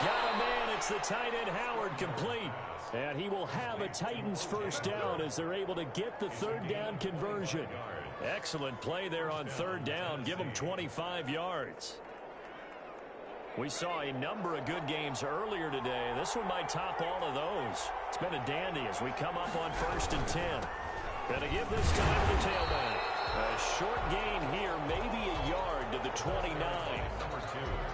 Got a man. It's the tight end Howard complete. And he will have a Titans 1st down as they're able to get the 3rd down conversion. Excellent play there on 3rd down. Give them 25 yards. We saw a number of good games earlier today. This one might top all of those. It's been a dandy as we come up on 1st and 10. Going to give this time to the tailback. A short gain here, maybe a yard to the 29. Number 2.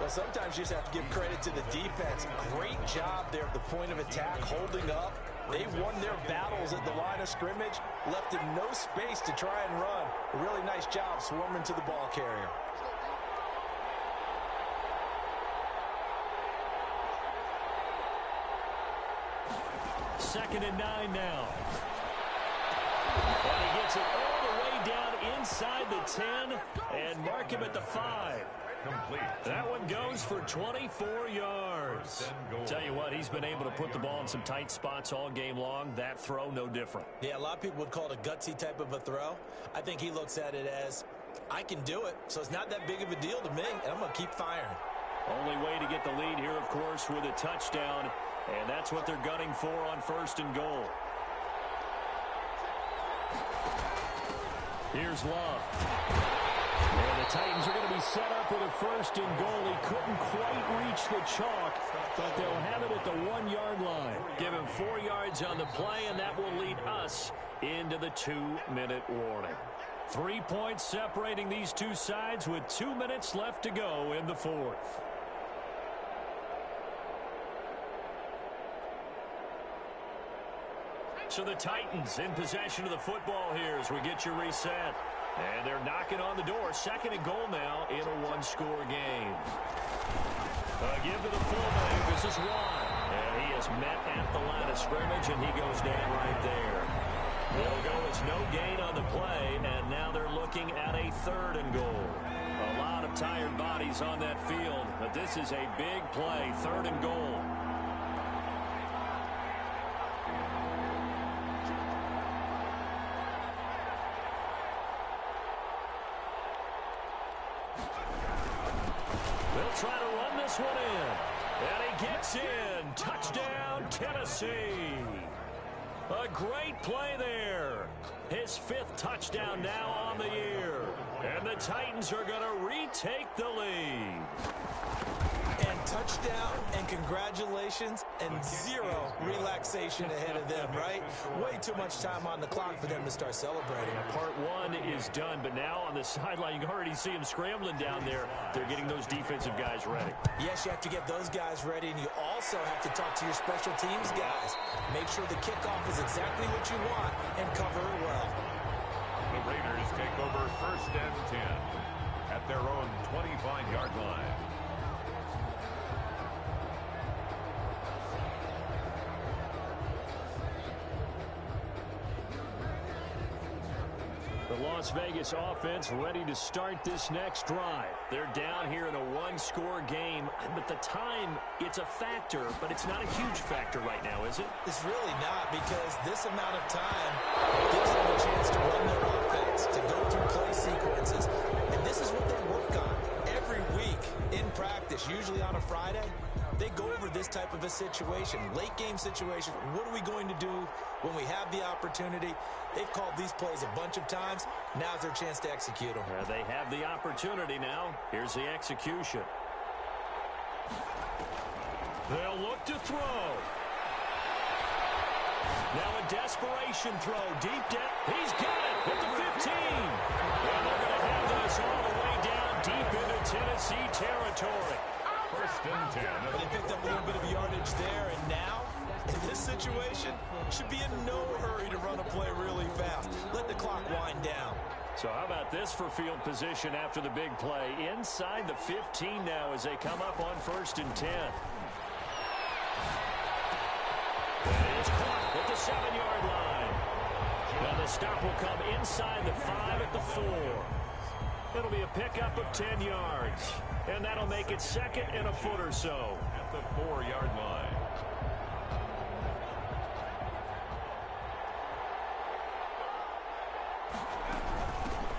Well, sometimes you just have to give credit to the defense. Great job there at the point of attack, holding up. They won their battles at the line of scrimmage, left him no space to try and run. A really nice job swarming to the ball carrier. Second and 9 now. And he gets it all the way down inside the 10 and mark him at the 5. Complete. That one goes for 24 yards. Tell you what, he's been able to put the ball in some tight spots all game long. That throw, no different. Yeah, a lot of people would call it a gutsy type of a throw. I think he looks at it as, I can do it, so it's not that big of a deal to me, and I'm going to keep firing. Only way to get the lead here, of course, with a touchdown, and that's what they're gunning for on 1st and goal. Here's Love. And the Titans are going to be set up with a 1st and goal. He couldn't quite reach the chalk, but they'll have it at the 1-yard line. Give him 4 yards on the play, and that will lead us into the 2-minute warning. 3 points separating these two sides with 2 minutes left to go in the 4th. So the Titans in possession of the football here as we get you reset. And they're knocking on the door. 2nd and goal now in a 1-score game. Give to the fullback. This is Juan. And he is met at the line of scrimmage, and he goes down right there. They'll go as no gain on the play, and now they're looking at a 3rd and goal. A lot of tired bodies on that field, but this is a big play. 3rd and goal. Try to run this one in. And he gets in. Touchdown, Tennessee. A great play there. His 5th touchdown now on the year. And the Titans are going to retake the lead. And touchdown and congratulations and 0 relaxation ahead of them, right? Way too much time on the clock for them to start celebrating. Part 1 is done, but now on the sideline, you can already see them scrambling down there. They're getting those defensive guys ready. Yes, you have to get those guys ready, and you also have to talk to your special teams guys. Make sure the kickoff is exactly what you want and cover it well. The Raiders take over 1st and 10 at their own 25-yard line. The Las Vegas offense ready to start this next drive. They're down here in a 1-score game, but the time, it's a factor, but it's not a huge factor right now, is it? It's really not, because this amount of time gives them a chance to run their offense, to go through play sequences, and this is what they work on every week in practice, usually on a Friday. They go over this type of a situation, late game situation. What are we going to do when we have the opportunity? They've called these plays a bunch of times. Now's their chance to execute them. They have the opportunity now. Here's the execution. They'll look to throw. Now a desperation throw. Deep down. He's got it at the 15. And they're going to have this all the way down deep into Tennessee territory. 1st and 10. But they picked up a little bit of yardage there, and now, in this situation, should be in no hurry to run a play really fast. Let the clock wind down. So how about this for field position after the big play? Inside the 15 now as they come up on 1st and 10. It is caught at the 7-yard line. Now the stop will come inside the 5 at the 4. It'll be a pickup of 10 yards. And that'll make it 2nd and a foot or so. At the 4-yard line.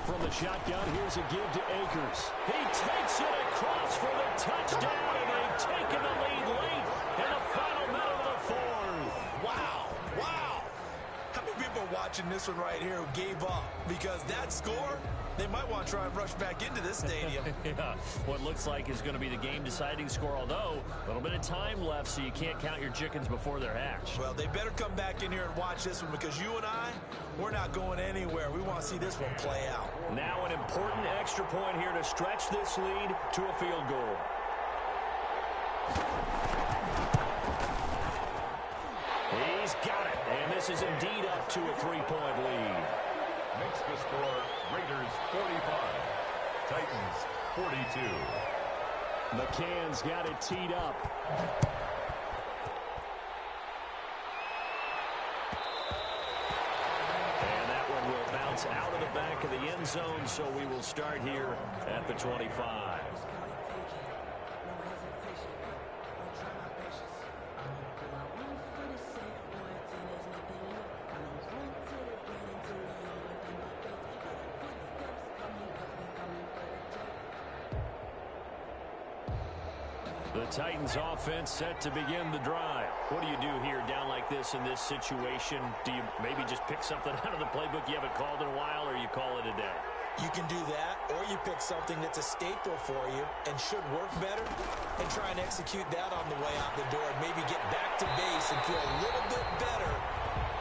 From the shotgun, here's a give to Akers. He takes it across for the touchdown, and they've taken the lead late in the final minute of the 4th. Wow, wow. How many people are watching this one right here who gave up? Because that score, they might want to try and rush back into this stadium. Yeah, what looks like is going to be the game-deciding score, although a little bit of time left, so you can't count your chickens before they're hatched. Well, they better come back in here and watch this one, because you and I, we're not going anywhere. We want to see this one play out. Now an important extra point here to stretch this lead to a field goal. He's got it, and this is indeed up to a 3-point lead. Makes the score Raiders 45, Titans 42. McCann's got it teed up. And that one will bounce out of the back of the end zone, so we will start here at the 25. The Titans offense set to begin the drive. What do you do here down like this in this situation? Do you maybe just pick something out of the playbook you haven't called in a while, or you call it a day? You can do that, or you pick something that's a staple for you and should work better and try and execute that on the way out the door and maybe get back to base and feel a little bit better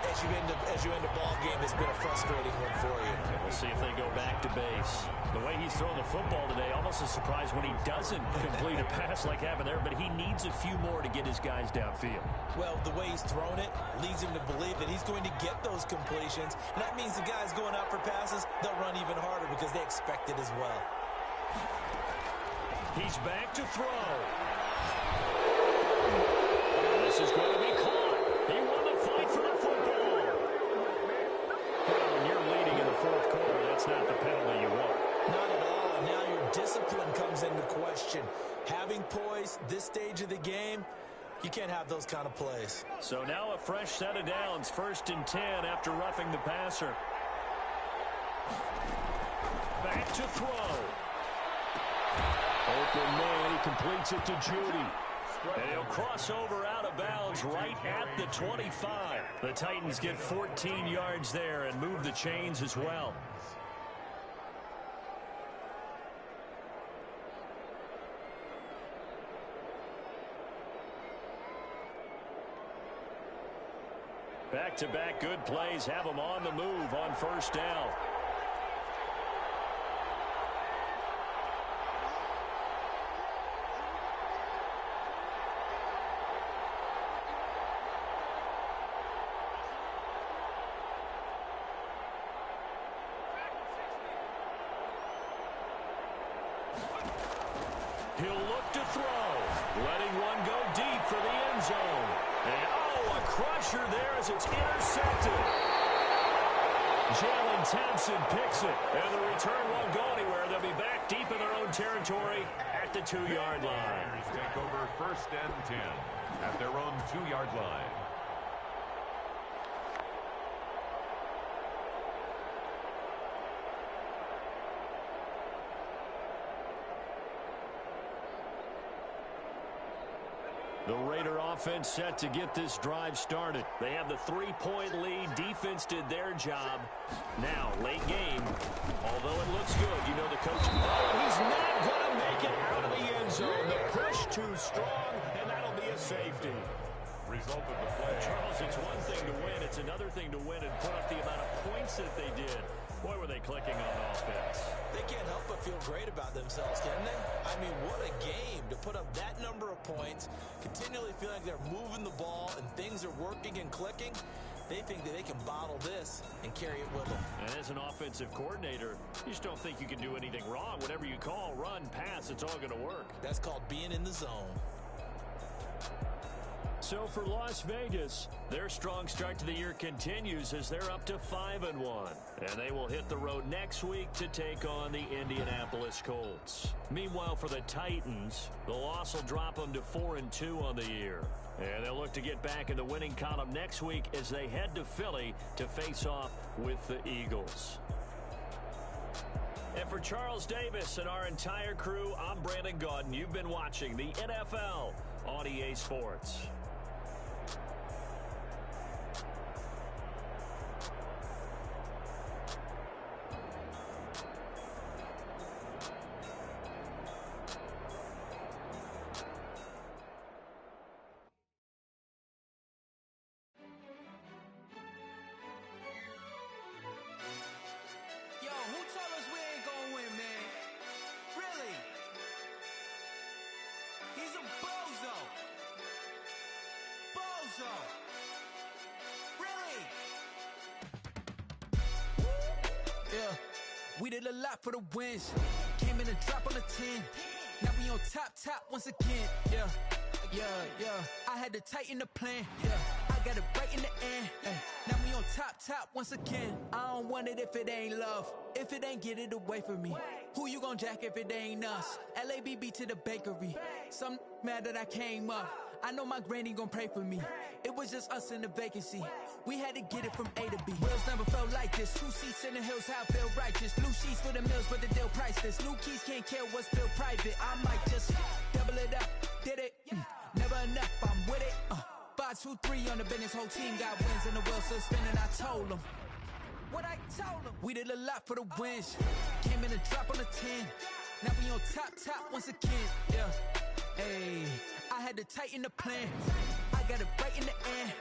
as you end a ball game that's been a frustrating one for you. We'll see if they go back to base. The way he's throwing the football today, almost a surprise when he doesn't complete a pass like happened there, but he needs a few more to get his guys downfield. Well, the way he's thrown it leads him to believe that he's going to get those completions, and that means the guys going out for passes, they'll run even harder because they expect it as well. He's back to throw. This is going to be caught. He won the fight for the football. When you're leading in the fourth quarter, that's not the penalty you want. Not at all, and now your discipline comes into question. Having poise this stage of the game, you can't have those kind of plays. So now a fresh set of downs, 1st and 10 after roughing the passer. Back to throw. Open man, he completes it to Judy. And he'll cross over out of bounds right at the 25. The Titans get 14 yards there and move the chains as well. Back-to-back good plays have them on the move on 1st down. He'll look to throw, letting one go deep for the end zone. And, a crusher there as it's intercepted. Jalen Thompson picks it, and the return won't go anywhere. They'll be back deep in their own territory at the 2-yard line. Raiders take over 1st and 10 at their own 2-yard line. The Raider offense set to get this drive started. They have the 3-point lead. Defense did their job. Now, late game, although it looks good, you know the coach. Oh, he's not going to make it out of the end zone. The push too strong, and that'll be a safety. Result of the play. Charles, it's one thing to win. It's another thing to win and put up the amount of points that they did. Boy, were they clicking on offense. They can't help but feel great about themselves, can they? I mean, what a game to put up that number of points, continually feel like they're moving the ball and things are working and clicking. They think that they can bottle this and carry it with them. And as an offensive coordinator, you just don't think you can do anything wrong. Whatever you call, run, pass, it's all going to work. That's called being in the zone. So for Las Vegas, their strong start to the year continues as they're up to 5-1. And they will hit the road next week to take on the Indianapolis Colts. Meanwhile, for the Titans, the loss will drop them to 4-2 on the year. And they'll look to get back in the winning column next week as they head to Philly to face off with the Eagles. And for Charles Davis and our entire crew, I'm Brandon Gaudin. You've been watching the NFL on EA Sports. We did a lot for the wins. Came in and drop on the 10. Now we on top once again. Yeah. I had to tighten the plan. Yeah. I got it right in the end. Now we on top once again. I don't want it if it ain't love. If it ain't, get it away from me. Who you gon' jack if it ain't us? LABB to the bakery. Some mad that I came up. I know my granny gon' pray for me. It was just us in the vacancy. We had to get it from A to B. Wheels never felt like this. 2 seats in the hills, how I feel righteous. Blue sheets for the mills, but the deal priceless. New keys can't care what's still private. I might just double it up. Did it? Never enough, I'm with it. 5, 2, 3 on the business. Whole team got wins and the wheels still spinning. I told them what I told them. We did a lot for the wins. Came in and drop on the 10. Now we on top once again. Yeah. Hey, I had to tighten the plan. I got it right in the end.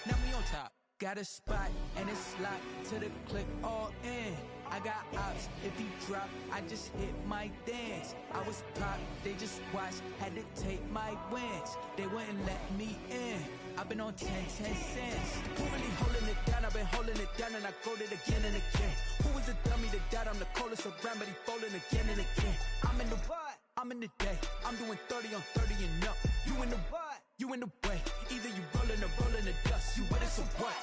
Now we on top. Got a spot and it's locked to the click all in. I got ops, if he drop, I just hit my dance. I was pop, they just watched, had to take my wins. They wouldn't let me in. I've been on 10 cents. Who really holding it down? I've been holding it down and I go it again and again. Who was the dummy that died? I'm the coldest around, but he folding again and again. I'm in the what? I'm in the day. I'm doing 30 on 30 and up. You in the what? You in the way. Either you rolling or rolling the dust. You with us or what?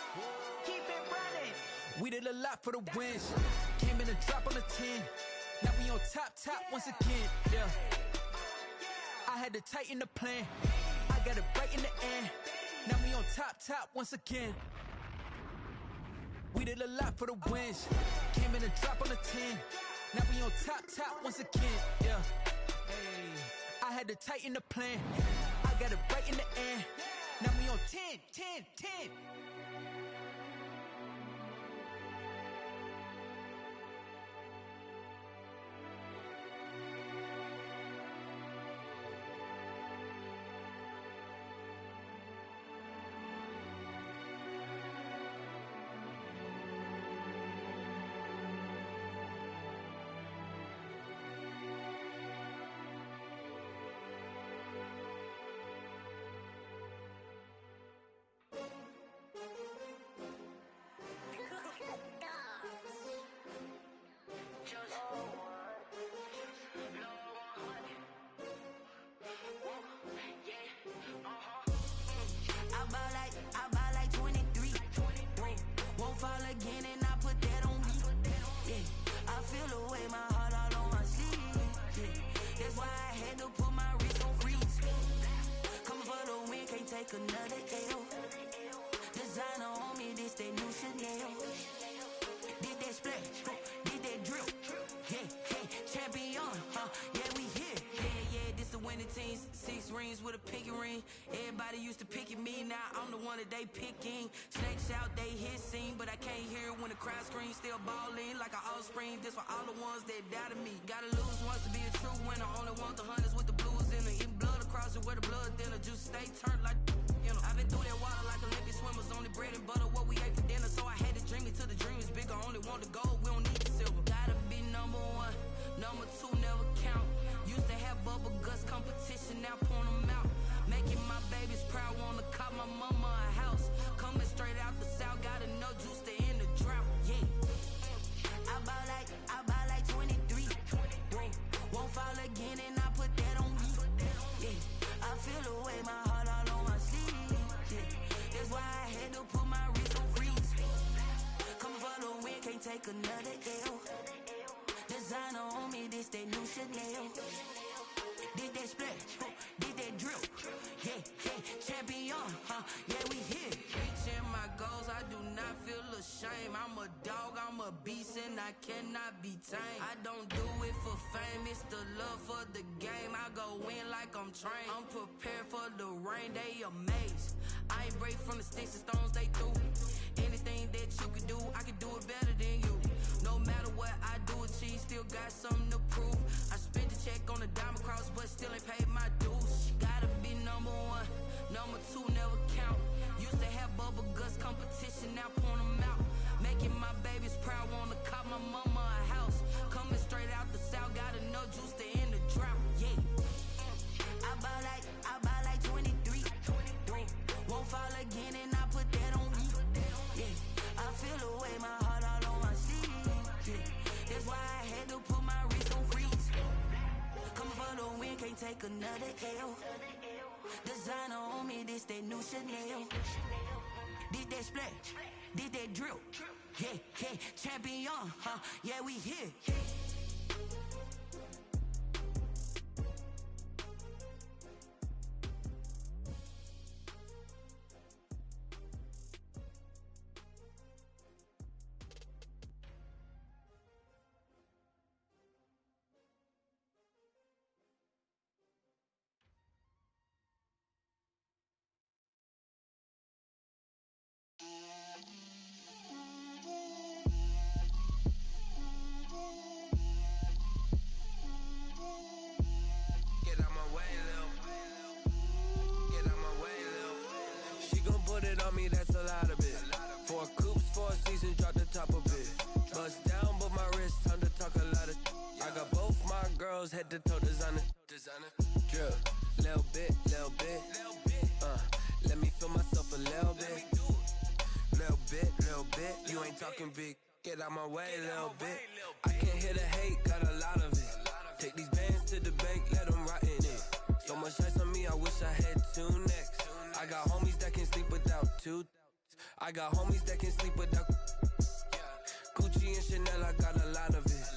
Keep it running. We did a lot for the wins. Came in and drop on the 10. Now we on top once again. Yeah. I had to tighten the plan. I got it right in the end. Now we on top once again. We did a lot for the wins. Came in and drop on the 10. Now we on top once again. Yeah. Hey, I had to tighten the plan. I got it right in the end. Now we on 10. Another L. Designer on me, this that new Chanel. Did that splash, did that drip. Yeah, champion, yeah, we here. Yeah, this the winning team. 6 rings with a pinky ring. Everybody used to picking me, now I'm the one that they picking. Snakes out, they hit scene, but I can't hear when the crowd screams. Still balling like an offspring. This for all the ones that doubted me. Gotta lose once to be a true winner. Only want the hunters with the blues in it. Eating blood across it where the blood thinner. Juice stay turned like. I've been through that water like Olympic swimmers. Only bread and butter, what we ate for dinner. So I had to dream it till the dream is bigger. Only want the gold, we don't need the silver. Gotta be number 1, number 2 never count. Used to have bubble guts competition, now point them out. Making my babies proud, wanna cop my mama a house. Coming straight out the south, gotta know juice to end the drought. Yeah, I buy like 23. Won't fall again and I put that on me. Yeah, I feel the way my heart all on my sleeve. That's why I had to put my wrist on freeze. Coming for the win, can't take another L. Designer on me, this that new Chanel. Did that splash, did that drip. Yeah, champion, yeah, we here. Reaching my goals, I do not feel ashamed. I'm a dog, I'm a beast, and I cannot be tamed. I don't do it for fame, it's the love for the game. I go in like I'm trained. I'm prepared for the rain, they amazed. I ain't break from the sticks and stones they threw. Anything that you can do, I can do it better than you. No matter what I do, achieve, still got something to prove. I spent the check on the diamond cross, but still ain't paid my dues. Gotta be number 1, number 2 never count. Used to have bubble guts competition, now point them out. Making my babies proud, wanna cop my mama a house. Coming straight out the south, gotta know juice to end the drought. Yeah, I buy like 23. Won't fall again and I put that on me. Yeah, I feel the way my heart all on my sleeve. Yeah, that's why I another L. Designer on me, this that new Chanel. This that splash, this that drip. Yeah, yeah, champion, huh? Yeah, we here. That's a lot of it. 4 coops, 4 seasons, drop the top of it. Bust down, but my wrist, time to talk a lot of. I got both my girls head to toe designer. Drip, little bit. Let me feel myself a little bit. Little bit. You ain't talking big. Get out my way, little bit. I can't hear the hate, got a lot of it. Take these bands to the bank, let them rot in it. So much ice on me, I wish I had 2 necks. I got homies that can sleep without 2. I got homies that can sleep without Gucci and Chanel, I got a lot of it.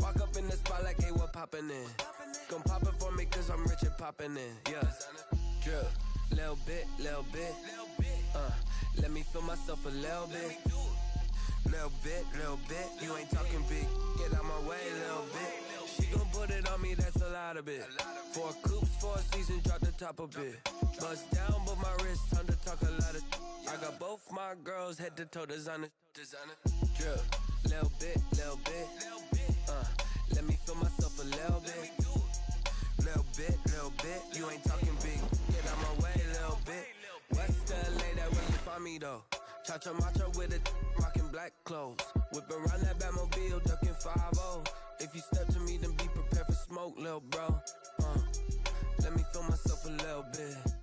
Walk up in the spot like, hey, what poppin' in? Gon' pop it for me cause I'm rich and poppin' in, yeah. Drip, little bit. Let me feel myself a little bit. Little bit. You ain't talking big, get out my way, little bit. She gon' put it on me, that's a lot of it. 4 coops, 4 seasons, drop the top of it. Bust down, but my wrist, time to talk a lot of. I got both my girls head to toe designer. Drip, little bit. Let me feel myself a little bit. Little bit. You ain't talking big, get out my way, little bit. West LA, that where you find me though. Cha-cha matcha with it, rockin' black clothes. Whippin' around that Batmobile, duckin' 5-0. If you step to me, then be prepared for smoke, little bro. Let me feel myself a little bit.